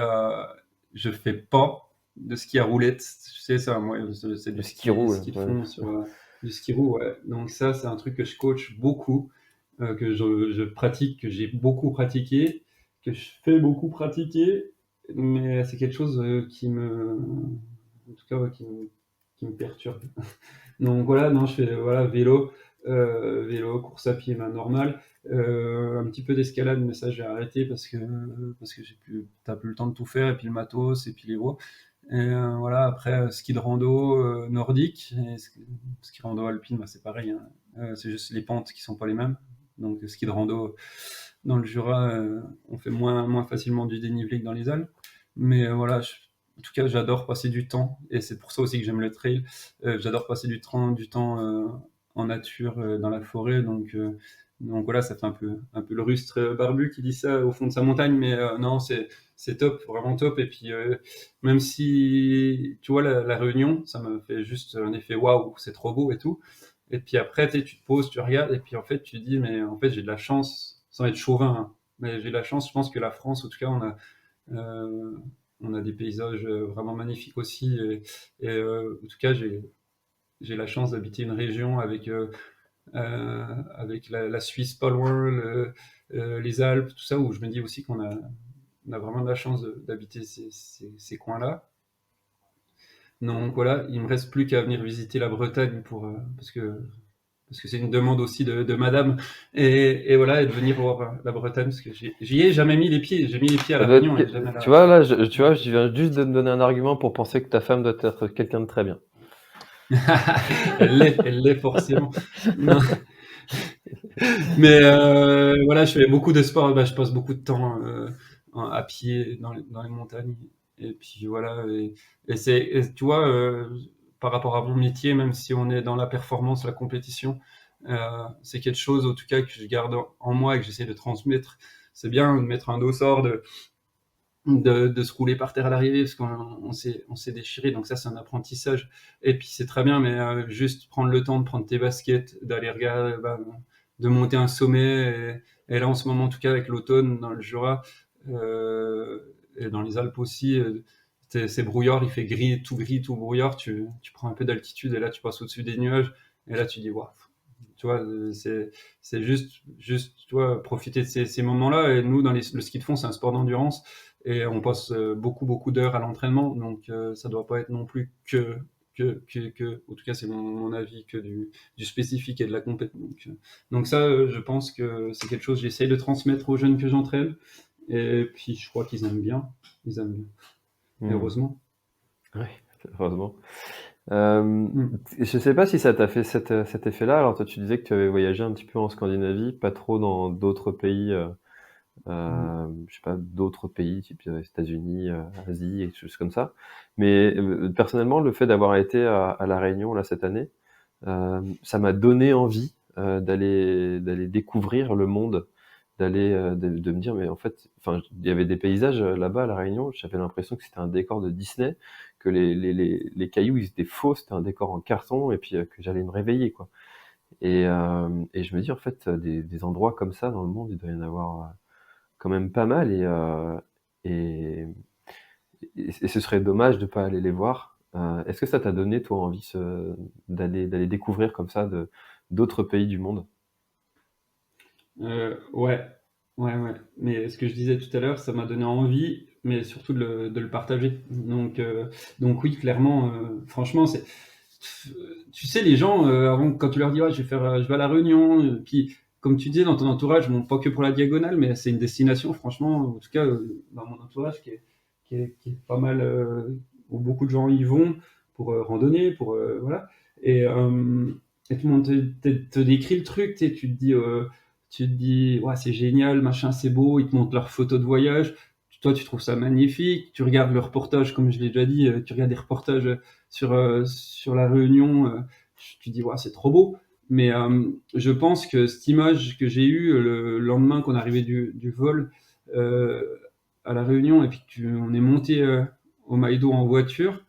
je fais pas de ski à roulettes. Tu sais, ça, moi, c'est Du du ski roue, ski de ouais. fond sur du ski roue, ouais. Donc, ça, c'est un truc que je coach beaucoup, que je pratique, que j'ai beaucoup pratiqué, que je fais beaucoup pratiquer. Mais c'est quelque chose en tout cas, ouais, qui me perturbe. Donc voilà, non, je fais voilà, vélo, course à pied, ben, normal. Un petit peu d'escalade, mais ça j'ai arrêté parce que t'as plus le temps de tout faire, et puis le matos, et puis les voies. Et voilà, après ski de rando nordique, et ski rando alpine, bah, c'est pareil, hein. C'est juste les pentes qui sont pas les mêmes. Donc ski de rando dans le Jura, on fait moins facilement du dénivelé que dans les Alpes. Mais voilà, en tout cas, j'adore passer du temps, et c'est pour ça aussi que j'aime le trail. J'adore passer du temps en nature, dans la forêt. Donc voilà, ça fait un peu le rustre barbu qui dit ça au fond de sa montagne, mais non, c'est top, vraiment top. Et puis, même si, tu vois, la Réunion, ça me fait juste un effet waouh, c'est trop beau et tout. Et puis après, tu te poses, tu regardes, et puis en fait, tu te dis, mais en fait, j'ai de la chance, sans être chauvin, hein, mais j'ai de la chance. Je pense que la France, en tout cas, euh, on a des paysages vraiment magnifiques aussi. Et, en tout cas, j'ai la chance d'habiter une région avec la Suisse pas loin, les Alpes, tout ça, où je me dis aussi qu'on a vraiment de la chance d'habiter ces coins-là. Donc voilà, il me reste plus qu'à venir visiter la Bretagne parce que c'est une demande aussi de madame. Et voilà, et de venir voir la Bretagne, parce que j'y ai jamais mis les pieds. J'ai mis les pieds à Ça La doit être Réunion et jamais à tu vois, là, tu vois, la- je viens juste de me donner un argument pour penser que ta femme doit être quelqu'un de très bien. Elle l'est forcément. Non. Mais voilà, je fais beaucoup de sport. Bah, je passe beaucoup de temps à pied dans les montagnes. Et puis voilà. Tu vois, par rapport à mon métier, même si on est dans la performance, la compétition, c'est quelque chose, en tout cas, que je garde en moi et que j'essaie de transmettre. C'est bien de mettre un dossard, de se rouler par terre à l'arrivée, parce qu'on s'est déchiré. Donc ça, c'est un apprentissage. Et puis c'est très bien, mais juste prendre le temps de prendre tes baskets, d'aller regarder, bah, de monter un sommet. Et là, en ce moment, en tout cas, avec l'automne dans le Jura, et dans les Alpes aussi, c'est brouillard, il fait gris, tout brouillard. Tu prends un peu d'altitude, et là, tu passes au-dessus des nuages. Et là, tu dis, waouh. Tu vois, c'est juste, tu vois, profiter de ces moments-là. Et nous, le ski de fond, c'est un sport d'endurance, et on passe beaucoup d'heures à l'entraînement. Donc, ça doit pas être non plus en tout cas, c'est mon avis, que du spécifique et de la compétition. Donc ça, je pense que c'est quelque chose que j'essaye de transmettre aux jeunes que j'entraîne. Et puis, je crois qu'ils aiment bien. Ils aiment bien. Hmm. Heureusement. Oui, heureusement. Euh, Mm. je sais pas si ça t'a fait cet effet-là. Alors toi, tu disais que tu avais voyagé un petit peu en Scandinavie, pas trop dans d'autres pays, Mm. je sais pas, d'autres pays, type États-Unis, Asie et des choses comme ça. Mais personnellement, le fait d'avoir été à La Réunion là cette année, ça m'a donné envie d'aller découvrir le monde de me dire, mais en fait, enfin, il y avait des paysages là-bas à La Réunion, j'avais l'impression que c'était un décor de Disney, que les cailloux, ils étaient faux, c'était un décor en carton, et puis que j'allais me réveiller, quoi. Et je me dis, en fait, des endroits comme ça dans le monde, il doit y en avoir quand même pas mal, et, et ce serait dommage de pas aller les voir. Est-ce que ça t'a donné, toi, envie d'aller découvrir comme ça d'autres pays du monde? Ouais, ouais. Mais ce que je disais tout à l'heure, ça m'a donné envie, mais surtout de le partager. Donc oui, clairement, franchement, tu sais, les gens, avant, quand tu leur dis, ouais, je vais à La Réunion, puis comme tu disais dans ton entourage, bon, pas que pour la diagonale, mais c'est une destination, franchement, en tout cas, dans mon entourage, qui est pas mal, où beaucoup de gens y vont pour randonner, pour, voilà. Et, euh, et tout le monde te décrit le truc, tu te dis, ouais, c'est génial, machin, c'est beau, ils te montrent leurs photos de voyage. Toi, tu trouves ça magnifique. Tu regardes le reportage, comme je l'ai déjà dit, tu regardes des reportages sur la Réunion, tu dis, ouais, c'est trop beau. Mais je pense que cette image que j'ai eue le lendemain qu'on arrivait du vol euh, à la Réunion, et puis on est monté au Maïdo en voiture,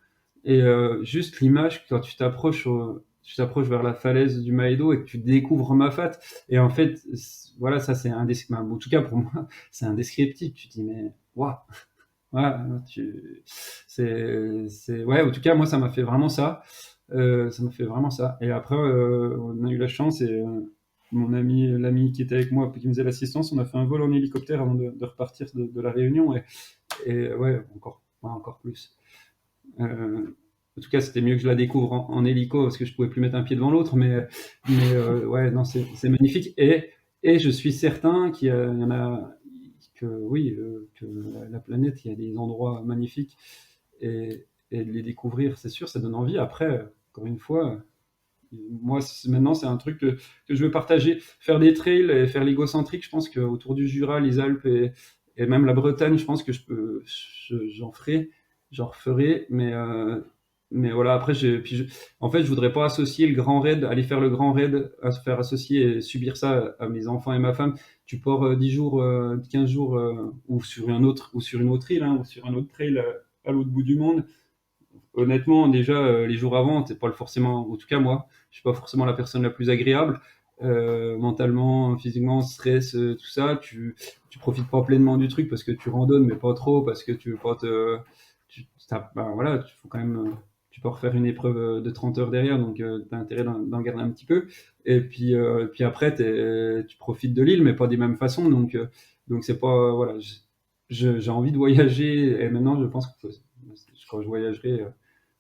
et juste l'image, quand tu t'approches vers la falaise du Maïdo et que tu découvres Mafat, et en fait, voilà, ça c'est en tout cas pour moi, c'est indescriptible. Tu te dis, mais waouh, ouais, ouais, en tout cas, moi, ça m'a fait vraiment ça. Ça m'a fait vraiment ça. Et après, on a eu la chance, et l'ami qui était avec moi, qui me faisait l'assistance, on a fait un vol en hélicoptère avant de repartir de la Réunion. Et ouais, encore plus. En tout cas, c'était mieux que je la découvre en hélico parce que je pouvais plus mettre un pied devant l'autre. Mais ouais, non, c'est magnifique. Et je suis certain il y en a, que oui, que la planète, il y a des endroits magnifiques, et de les découvrir, c'est sûr, ça donne envie. Après, encore une fois, moi, maintenant, c'est un truc que je veux partager. Faire des trails et faire l'égocentrique, je pense qu'autour du Jura, les Alpes et même la Bretagne, je pense que j'en referai. Mais voilà, après, en fait, je voudrais pas associer le grand raid, aller faire le grand raid, à se faire associer et subir ça à mes enfants et ma femme. Tu pars 10 jours, 15 jours, ou sur une autre île, hein, ou sur un autre trail à l'autre bout du monde. Honnêtement, déjà, les jours avant, t'es pas forcément, en tout cas moi, je suis pas forcément la personne la plus agréable. Mentalement, physiquement, stress, tout ça, tu profites pas pleinement du truc parce que tu randonnes, mais pas trop, parce que tu veux pas ben voilà, faut quand même, tu peux refaire une épreuve de 30 heures derrière, donc t'as intérêt d'en garder un petit peu. Et puis après, tu profites de l'île, mais pas des mêmes façons, donc c'est pas, voilà, j'ai envie de voyager, et maintenant je pense que quand je voyagerai,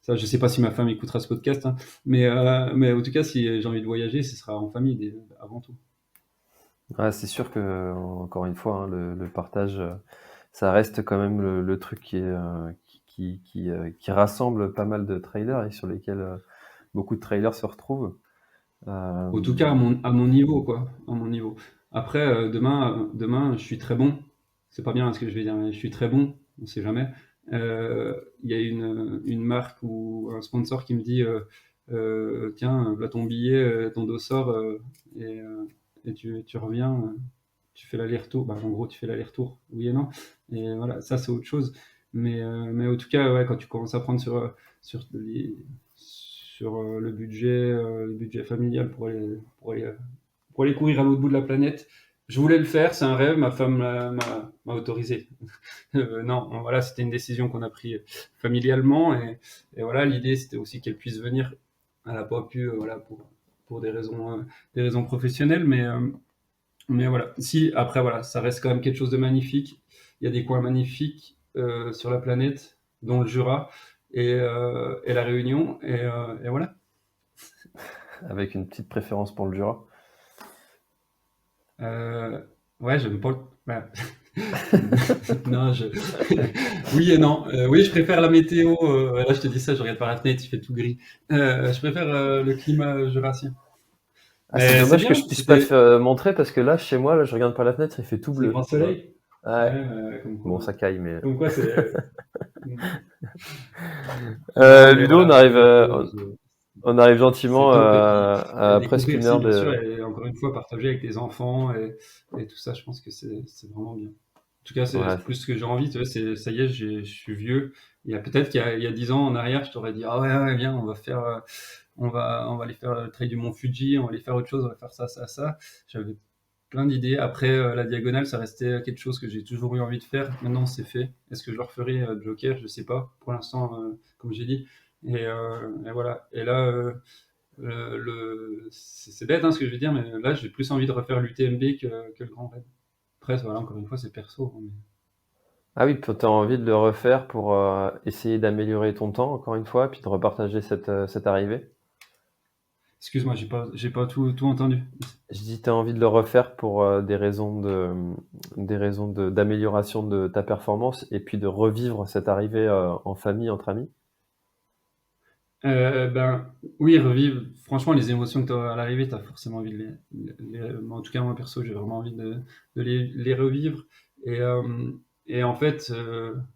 ça, je sais pas si ma femme écoutera ce podcast, hein, mais en tout cas, si j'ai envie de voyager, ce sera en famille avant tout. Ouais, c'est sûr que, encore une fois, hein, le partage, ça reste quand même le truc qui rassemble pas mal de trailers et sur lesquels beaucoup de trailers se retrouvent. En tout cas, à mon niveau, quoi, à mon niveau. Après, demain, je suis très bon. C'est pas bien ce que je vais dire, mais je suis très bon. On sait jamais. Il y a une marque ou un sponsor qui me dit, tiens, là ton billet, ton dossard, et tu reviens, tu fais l'aller-retour. Bah, en gros, tu fais l'aller-retour, oui et non. Et voilà, ça c'est autre chose. Mais en tout cas, ouais, quand tu commences à prendre sur le budget familial pour aller courir à l'autre bout de la planète. Je voulais le faire, c'est un rêve, ma femme m'a autorisé. Non, voilà, c'était une décision qu'on a prise familialement, et voilà, l'idée c'était aussi qu'elle puisse venir. Elle n'a pas pu, voilà, pour des raisons professionnelles, mais voilà. Si, après, voilà, ça reste quand même quelque chose de magnifique. Il y a des coins magnifiques sur la planète, dont le Jura et la Réunion, et voilà. Avec une petite préférence pour le Jura. Euh, ouais, j'aime pas ouais. Non, oui et non. Oui, je préfère la météo. Là, je te dis ça, je regarde par la fenêtre, il fait tout gris. Je préfère le climat jurassien. Ah, c'est Mais c'est dommage que bien, je puisse pas te montrer parce que là, chez moi, là, je regarde par la fenêtre, il fait tout c'est bleu. grand soleil. Ouais. Comme Bon, quoi, ça caille, mais. comme quoi c'est. Ludo, on arrive. On arrive C'est gentiment top. Et à presque découvrir, une si, heure bien sûr, de. et encore une fois, partager avec tes enfants et tout ça, je pense que c'est vraiment bien. En tout cas, Ouais, c'est plus ce que j'ai envie, tu vois, ça y est, je suis vieux. Peut-être il y a 10 ans en arrière, je t'aurais dit, ah ouais, ouais, viens, on va aller faire le trail du Mont Fuji, on va aller faire autre chose, on va faire ça, ça, ça. J'avais plein d'idées. Après, la diagonale, ça restait quelque chose que j'ai toujours eu envie de faire. Maintenant, c'est fait. Est-ce que je le referai, Joker? Je sais pas. Pour l'instant, comme j'ai dit. Et voilà. Et là, c'est bête, hein, ce que je vais dire, mais là, j'ai plus envie de refaire l'UTMB que le Grand Raid. Après, voilà, encore une fois, c'est perso, hein, Ah oui, tu as envie de le refaire pour essayer d'améliorer ton temps, encore une fois, puis de repartager cette arrivée. Excuse-moi, j'ai pas tout entendu. Je dis, tu as envie de le refaire pour des raisons d'amélioration de ta performance et puis de revivre cette arrivée en famille, entre amis. Ben, oui, revivre. Franchement, les émotions que tu as à l'arrivée, tu as forcément envie de en tout cas, moi, perso, j'ai vraiment envie de les revivre. Et, euh, et en fait,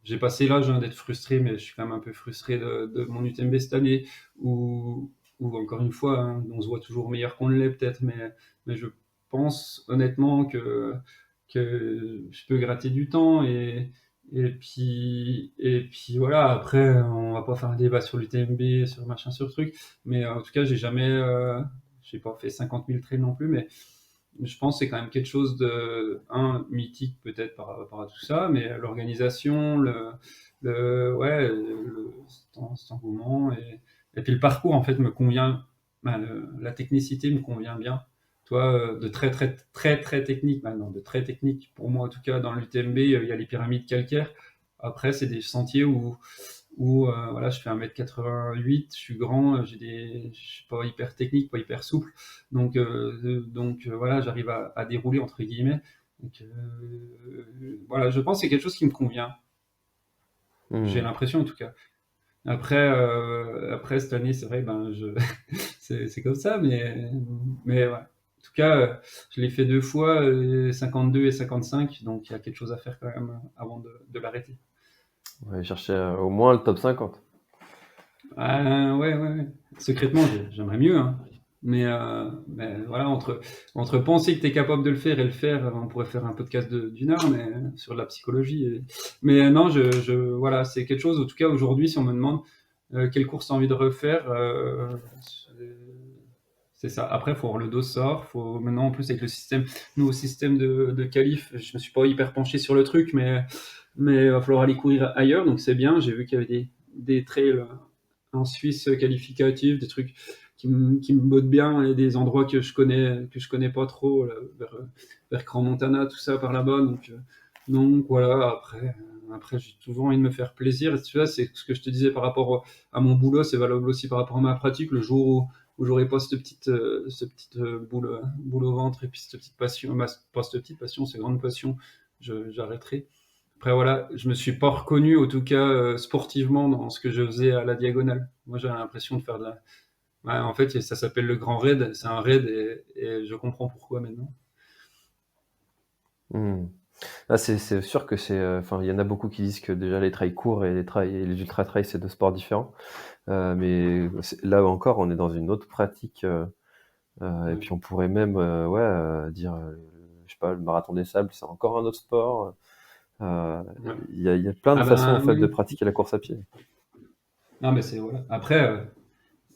j'ai passé l'âge, hein, d'être frustré, mais je suis quand même un peu frustré de mon UTMB cette année, où encore une fois, hein, on se voit toujours meilleur qu'on ne l'est peut-être, mais je pense honnêtement que je peux gratter du temps et puis voilà, après, on va pas faire un débat sur l'UTMB, sur machin, sur truc, mais en tout cas, j'ai pas fait 50 000 trails non plus, mais je pense que c'est quand même quelque chose mythique peut-être par rapport à tout ça, mais l'organisation, ouais, cet engouement, et puis le parcours en fait me convient, ben, la technicité me convient bien. Toi, de très très très très technique maintenant, de très technique pour moi en tout cas dans l'UTMB, il y a les pyramides calcaires. Après, c'est des sentiers où voilà, je fais 1,88 m, je suis grand, je suis pas hyper technique, pas hyper souple, donc voilà, j'arrive à dérouler entre guillemets. Donc, voilà, je pense que c'est quelque chose qui me convient. J'ai Hmm. l'impression en tout cas. Après cette année, c'est vrai, ben c'est comme ça, mais ouais. En tout cas, je l'ai fait 2 fois, 52 et 55, donc il y a quelque chose à faire quand même avant de l'arrêter. On va aller chercher au moins le top 50. Ouais, ouais, ouais. Secrètement, j'aimerais mieux, hein. Mais voilà, entre penser que tu es capable de le faire et le faire, on pourrait faire un podcast d'une heure, mais sur la psychologie. Mais non, voilà, c'est quelque chose, en tout cas aujourd'hui, si on me demande quelle course tu as envie de refaire, c'est ça. Après, il faut avoir le dossard. Maintenant, en plus, avec nouveau système de qualif, je me suis pas hyper penché sur le truc, mais il va falloir aller courir ailleurs, donc c'est bien. J'ai vu qu'il y avait des trails en Suisse qualificatif, des trucs qui me bottent bien, et des endroits que je connais pas trop, là, vers Grand Montana, tout ça par là-bas. Donc voilà, après j'ai toujours envie de me faire plaisir. Et tu vois, c'est ce que je te disais par rapport à mon boulot, c'est valable aussi par rapport à ma pratique. Le jour où j'aurai pas cette petite boule au ventre, et puis cette petite passion, pas cette petite passion, cette grande passion, j'arrêterai. Après, voilà, je me suis pas reconnu, en tout cas sportivement, dans ce que je faisais à la diagonale. Moi, j'avais l'impression de faire de la. Ouais, en fait, ça s'appelle le Grand Raid. C'est un raid, et je comprends pourquoi maintenant. Hmm. Ah, c'est sûr que enfin, il y en a beaucoup qui disent que déjà les trails courts et les ultra trails, c'est deux sports différents. Mais là encore, on est dans une autre pratique. Et Ouais. puis on pourrait même, ouais, dire, je sais pas, le marathon des sables, c'est encore un autre sport. Euh, Ouais. il y a plein de Ah façons en ben fait de oui. pratiquer la course à pied. Non, mais c'est voilà. Après,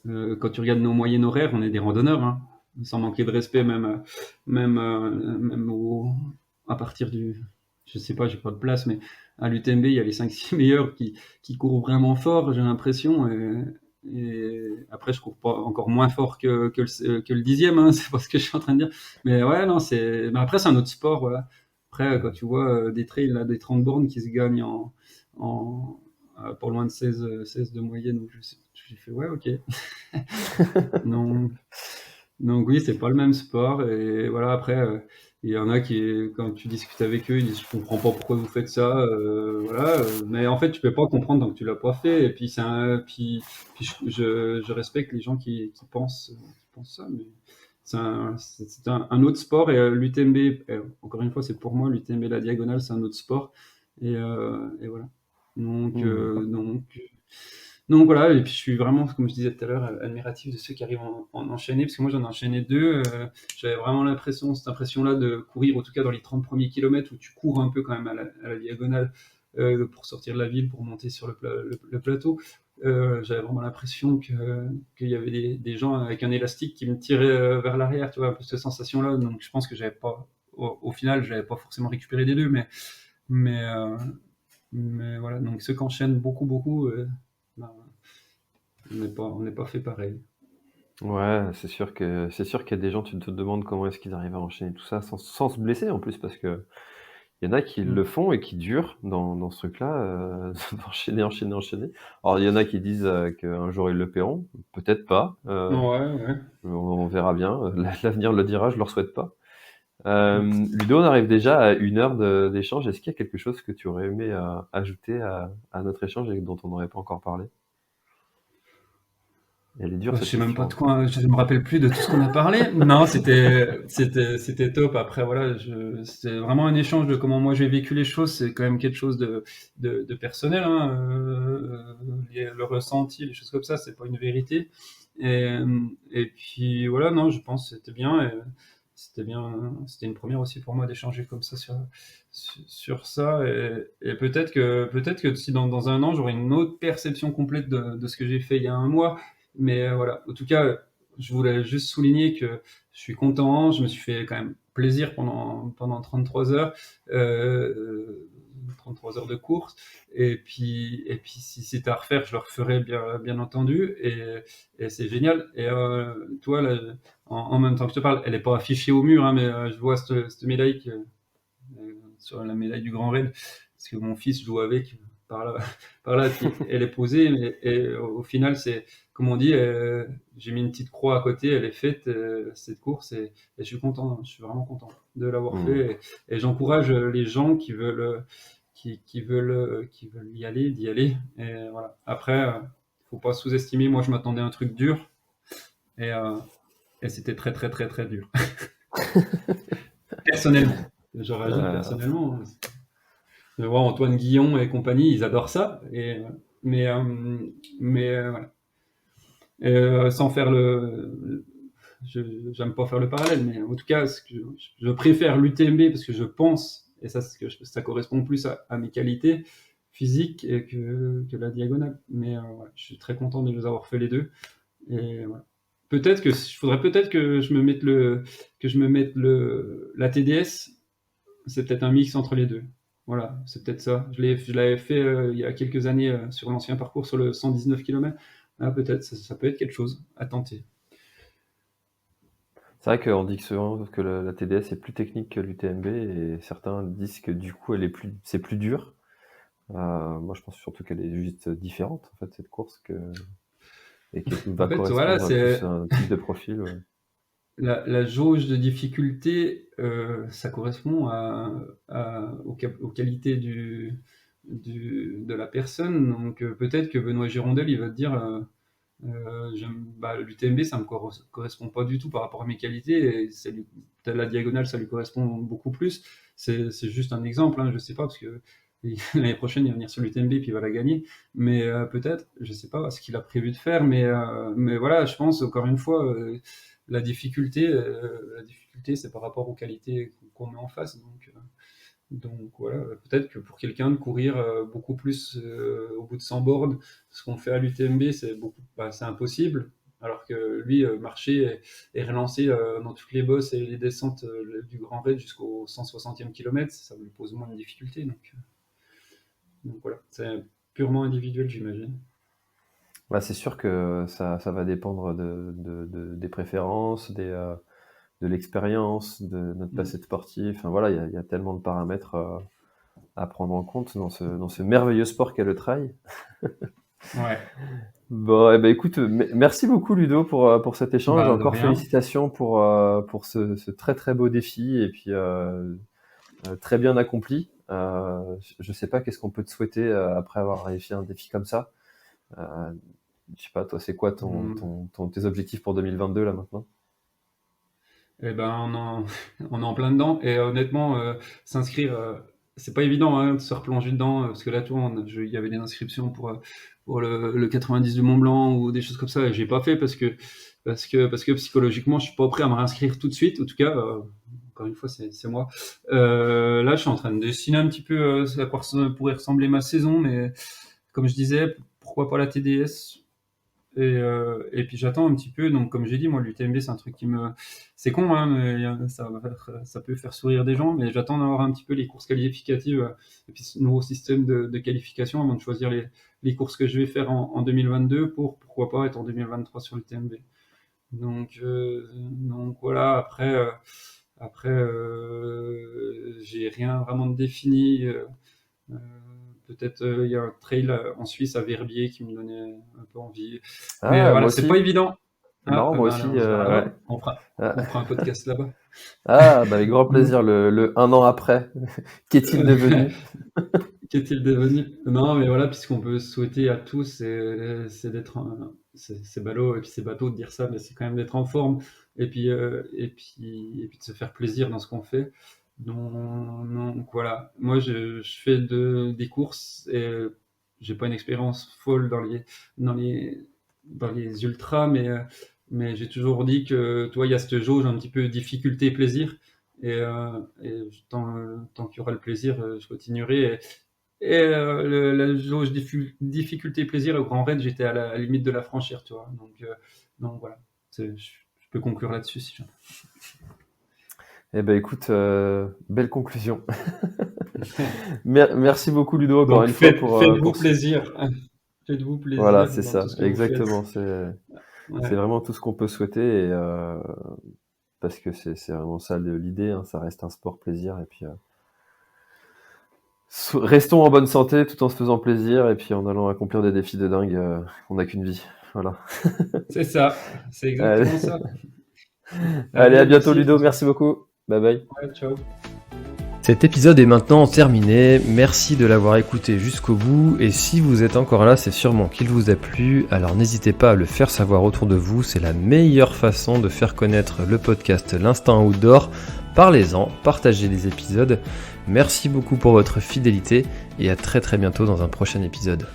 quand tu regardes nos moyennes horaires, on est des randonneurs, hein. Sans manquer de respect, même à partir du. Je sais pas, j'ai pas de place, mais à l'UTMB, il y a les 5-6 meilleurs qui courent vraiment fort, j'ai l'impression. Et après, je cours pas encore moins fort que le 10e, hein, c'est pas ce que je suis en train de dire. Mais ouais, non, mais après, c'est un autre sport, voilà. Après, quand tu vois des trails, là, des 30 bornes qui se gagnent en, pour loin de 16 de moyenne, donc j'ai fait, ouais, ok. Non, donc oui, c'est pas le même sport. Et voilà, après, il y en a quand tu discutes avec eux, ils disent, je comprends pas pourquoi vous faites ça, voilà. Mais en fait, tu peux pas comprendre tant que tu l'as pas fait. Et puis puis je respecte les gens qui pensent ça, mais c'est un autre sport. Et l'UTMB, encore une fois, c'est pour moi l'UTMB la diagonale, c'est un autre sport. Et voilà. Donc, Hmm. euh, donc Donc voilà, et puis je suis vraiment, comme je disais tout à l'heure, admiratif de ceux qui arrivent en enchaîner, parce que moi j'en ai enchaîné 2. J'avais vraiment cette impression-là de courir, en tout cas dans les 30 premiers kilomètres, où tu cours un peu quand même à la diagonale pour sortir de la ville, pour monter sur le plateau. J'avais vraiment l'impression qu'il y avait des gens avec un élastique qui me tiraient vers l'arrière, tu vois, un peu cette sensation-là. Donc je pense que j'avais pas, au final, j'avais pas forcément récupéré des deux, mais, euh, mais voilà. Donc ceux qui enchaînent beaucoup, beaucoup, ben, on n'est pas fait pareil. Ouais, c'est sûr qu'il y a des gens, tu te demandes comment est-ce qu'ils arrivent à enchaîner tout ça sans se blesser en plus, parce que il y en a qui le font et qui durent dans ce truc-là, d'enchaîner, enchaîner, enchaîner. Alors il y en a qui disent qu'un jour ils le paieront, peut-être pas. Ouais, ouais. On verra bien. L'avenir le dira, je leur souhaite pas. Ludo, on arrive déjà à 1 heure d'échange. Est-ce qu'il y a quelque chose que tu aurais aimé ajouter à notre échange et dont on n'aurait pas encore parlé? Elle est dure Je cette sais même pas question. de quoi, je me rappelle plus de tout ce qu'on a parlé. Non, c'était top. Après, voilà, c'est vraiment un échange de comment moi j'ai vécu les choses. C'est quand même quelque chose de personnel, hein. Le ressenti, les choses comme ça, c'est pas une vérité. Et, et puis voilà, non, je pense que c'était bien. Et c'était bien, c'était une première aussi pour moi d'échanger comme ça sur ça. Et peut-être que si dans un an j'aurai une autre perception complète de ce que j'ai fait il y a un mois. Mais voilà, en tout cas, je voulais juste souligner que je suis content, je me suis fait quand même plaisir pendant 33 heures, euh, 33 heures de course. Et puis si c'était à refaire, je le referais bien entendu. Et c'est génial. Et toi, là, en même temps que je te parle, elle n'est pas affichée au mur, hein, mais je vois cette médaille sur la médaille du Grand Raid, parce que mon fils joue avec par là, par là elle est posée, et au final, c'est, comme on dit, j'ai mis une petite croix à côté, elle est faite, cette course, et je suis content, je suis vraiment content de l'avoir Mmh. fait, et j'encourage les gens qui veulent y aller, d'y aller, et voilà. Après, faut pas sous-estimer, moi je m'attendais à un truc dur, et, euh, et c'était très très très très dur, personnellement. Je rajoute Euh, personnellement, hein. Je vois Antoine Guillon et compagnie, ils adorent ça. Mais, voilà. Sans faire j'aime pas faire le parallèle, mais en tout cas, je préfère l'UTMB parce que je pense, et ça, ça correspond plus à mes qualités physiques que la diagonale. Mais voilà, je suis très content de les avoir fait les deux. Et voilà. Faudrait peut-être que je me mette la TDS. C'est peut-être un mix entre les deux. Voilà, c'est peut-être ça. Je l'avais fait il y a quelques années sur l'ancien parcours sur le 119 km. Ah, peut-être, ça peut être quelque chose à tenter. c'est vrai qu'on dit que souvent que la TDS est plus technique que l'UTMB et certains disent que du coup c'est plus dur. Moi je pense surtout qu'elle est juste différente en fait cette course et qui En va fait, voilà, correspondre à plus à c'est un type de profil. Ouais. la jauge de difficulté, ça correspond aux qualités de la personne. Donc peut-être que Benoît Girondel, il va te dire l'UTMB, ça me correspond pas du tout par rapport à mes qualités. Et la diagonale, ça lui correspond beaucoup plus. C'est juste un exemple, hein, je sais pas, parce que l'année prochaine, il va venir sur l'UTMB puis il va la gagner. Mais peut-être, je sais pas ce qu'il a prévu de faire. Mais voilà, je pense, encore une fois, la difficulté, c'est par rapport aux qualités qu'on met en face. Donc voilà, peut-être que pour quelqu'un de courir beaucoup plus au bout de 100 bornes, ce qu'on fait à l'UTMB, c'est impossible. Alors que lui, marcher et relancer dans toutes les bosses et les descentes du Grand Raid jusqu'au 160e kilomètre, ça lui pose moins de difficultés. Donc voilà, c'est purement individuel, j'imagine. Bah, c'est sûr que ça va dépendre des préférences, de l'expérience, de notre Mm. passé de sportif. Enfin voilà, il y a tellement de paramètres à prendre en compte dans ce merveilleux sport qu'est le trail. Ouais, Bon, eh ben, écoute, merci beaucoup Ludo pour cet échange. bah de Encore rien. félicitations pour ce très très beau défi et puis très bien accompli. Je sais pas qu'est-ce qu'on peut te souhaiter après avoir réussi un défi comme ça. Euh, je sais pas, toi, c'est quoi Mm. tes objectifs pour 2022 là maintenant? Eh ben, on est en plein dedans. Et honnêtement, s'inscrire, c'est pas évident hein, de se replonger dedans parce que là, tu vois, il y avait des inscriptions pour le 90 du Mont Blanc ou des choses comme ça et j'ai pas fait parce que psychologiquement, je suis pas prêt à me réinscrire tout de suite. En tout cas, encore une fois, c'est moi. Là, je suis en train de dessiner un petit peu à quoi pourrait ressembler ma saison, mais comme je disais, pourquoi pas la TDS et puis j'attends un petit peu. Donc, comme j'ai dit, moi, l'UTMB, c'est un truc c'est con, hein, mais ça peut faire sourire des gens, mais j'attends d'avoir un petit peu les courses qualificatives et puis ce nouveau système de qualification avant de choisir les courses que je vais faire en 2022 pour pourquoi pas être en 2023 sur l'UTMB. Donc voilà, après j'ai rien vraiment de défini. Peut-être il y a un trail en Suisse à Verbier qui me donnait un peu envie. Mais voilà, c'est pas évident. Non, moi aussi. On fera un podcast là-bas. Ah, bah avec grand plaisir. Le 1 an après, qu'est-il devenu? Qu'est-il devenu? Non, mais voilà, puisqu'on peut souhaiter à tous, c'est d'être, c'est ballot et puis c'est bateau de dire ça, mais c'est quand même d'être en forme et puis de se faire plaisir dans ce qu'on fait. Donc voilà, moi je fais des courses et j'ai pas une expérience folle dans les ultras, mais j'ai toujours dit que toi il y a cette jauge un petit peu difficulté plaisir et tant qu'il y aura le plaisir, je continuerai. Et la jauge difficulté plaisir au Grand Raid, j'étais à la limite de la franchir, tu vois. Donc voilà, je peux conclure là-dessus si j'en ai. Eh ben écoute, belle conclusion. Merci beaucoup Ludo encore une fois pour faites-vous plaisir. Faites-vous plaisir. Voilà, c'est ça, exactement. C'est vraiment tout ce qu'on peut souhaiter et parce que c'est vraiment ça l'idée. Hein, ça reste un sport plaisir et puis restons en bonne santé tout en se faisant plaisir et puis en allant accomplir des défis de dingue. On n'a qu'une vie, voilà. C'est ça, c'est exactement ça. Allez, à bientôt Ludo, merci beaucoup. Bye bye. Ouais, ciao. Cet épisode est maintenant terminé, merci de l'avoir écouté jusqu'au bout et si vous êtes encore là, c'est sûrement qu'il vous a plu, alors n'hésitez pas à le faire savoir autour de vous, c'est la meilleure façon de faire connaître le podcast L'Instinct Outdoor. Parlez-en, partagez les épisodes, merci beaucoup pour votre fidélité et à très bientôt dans un prochain épisode.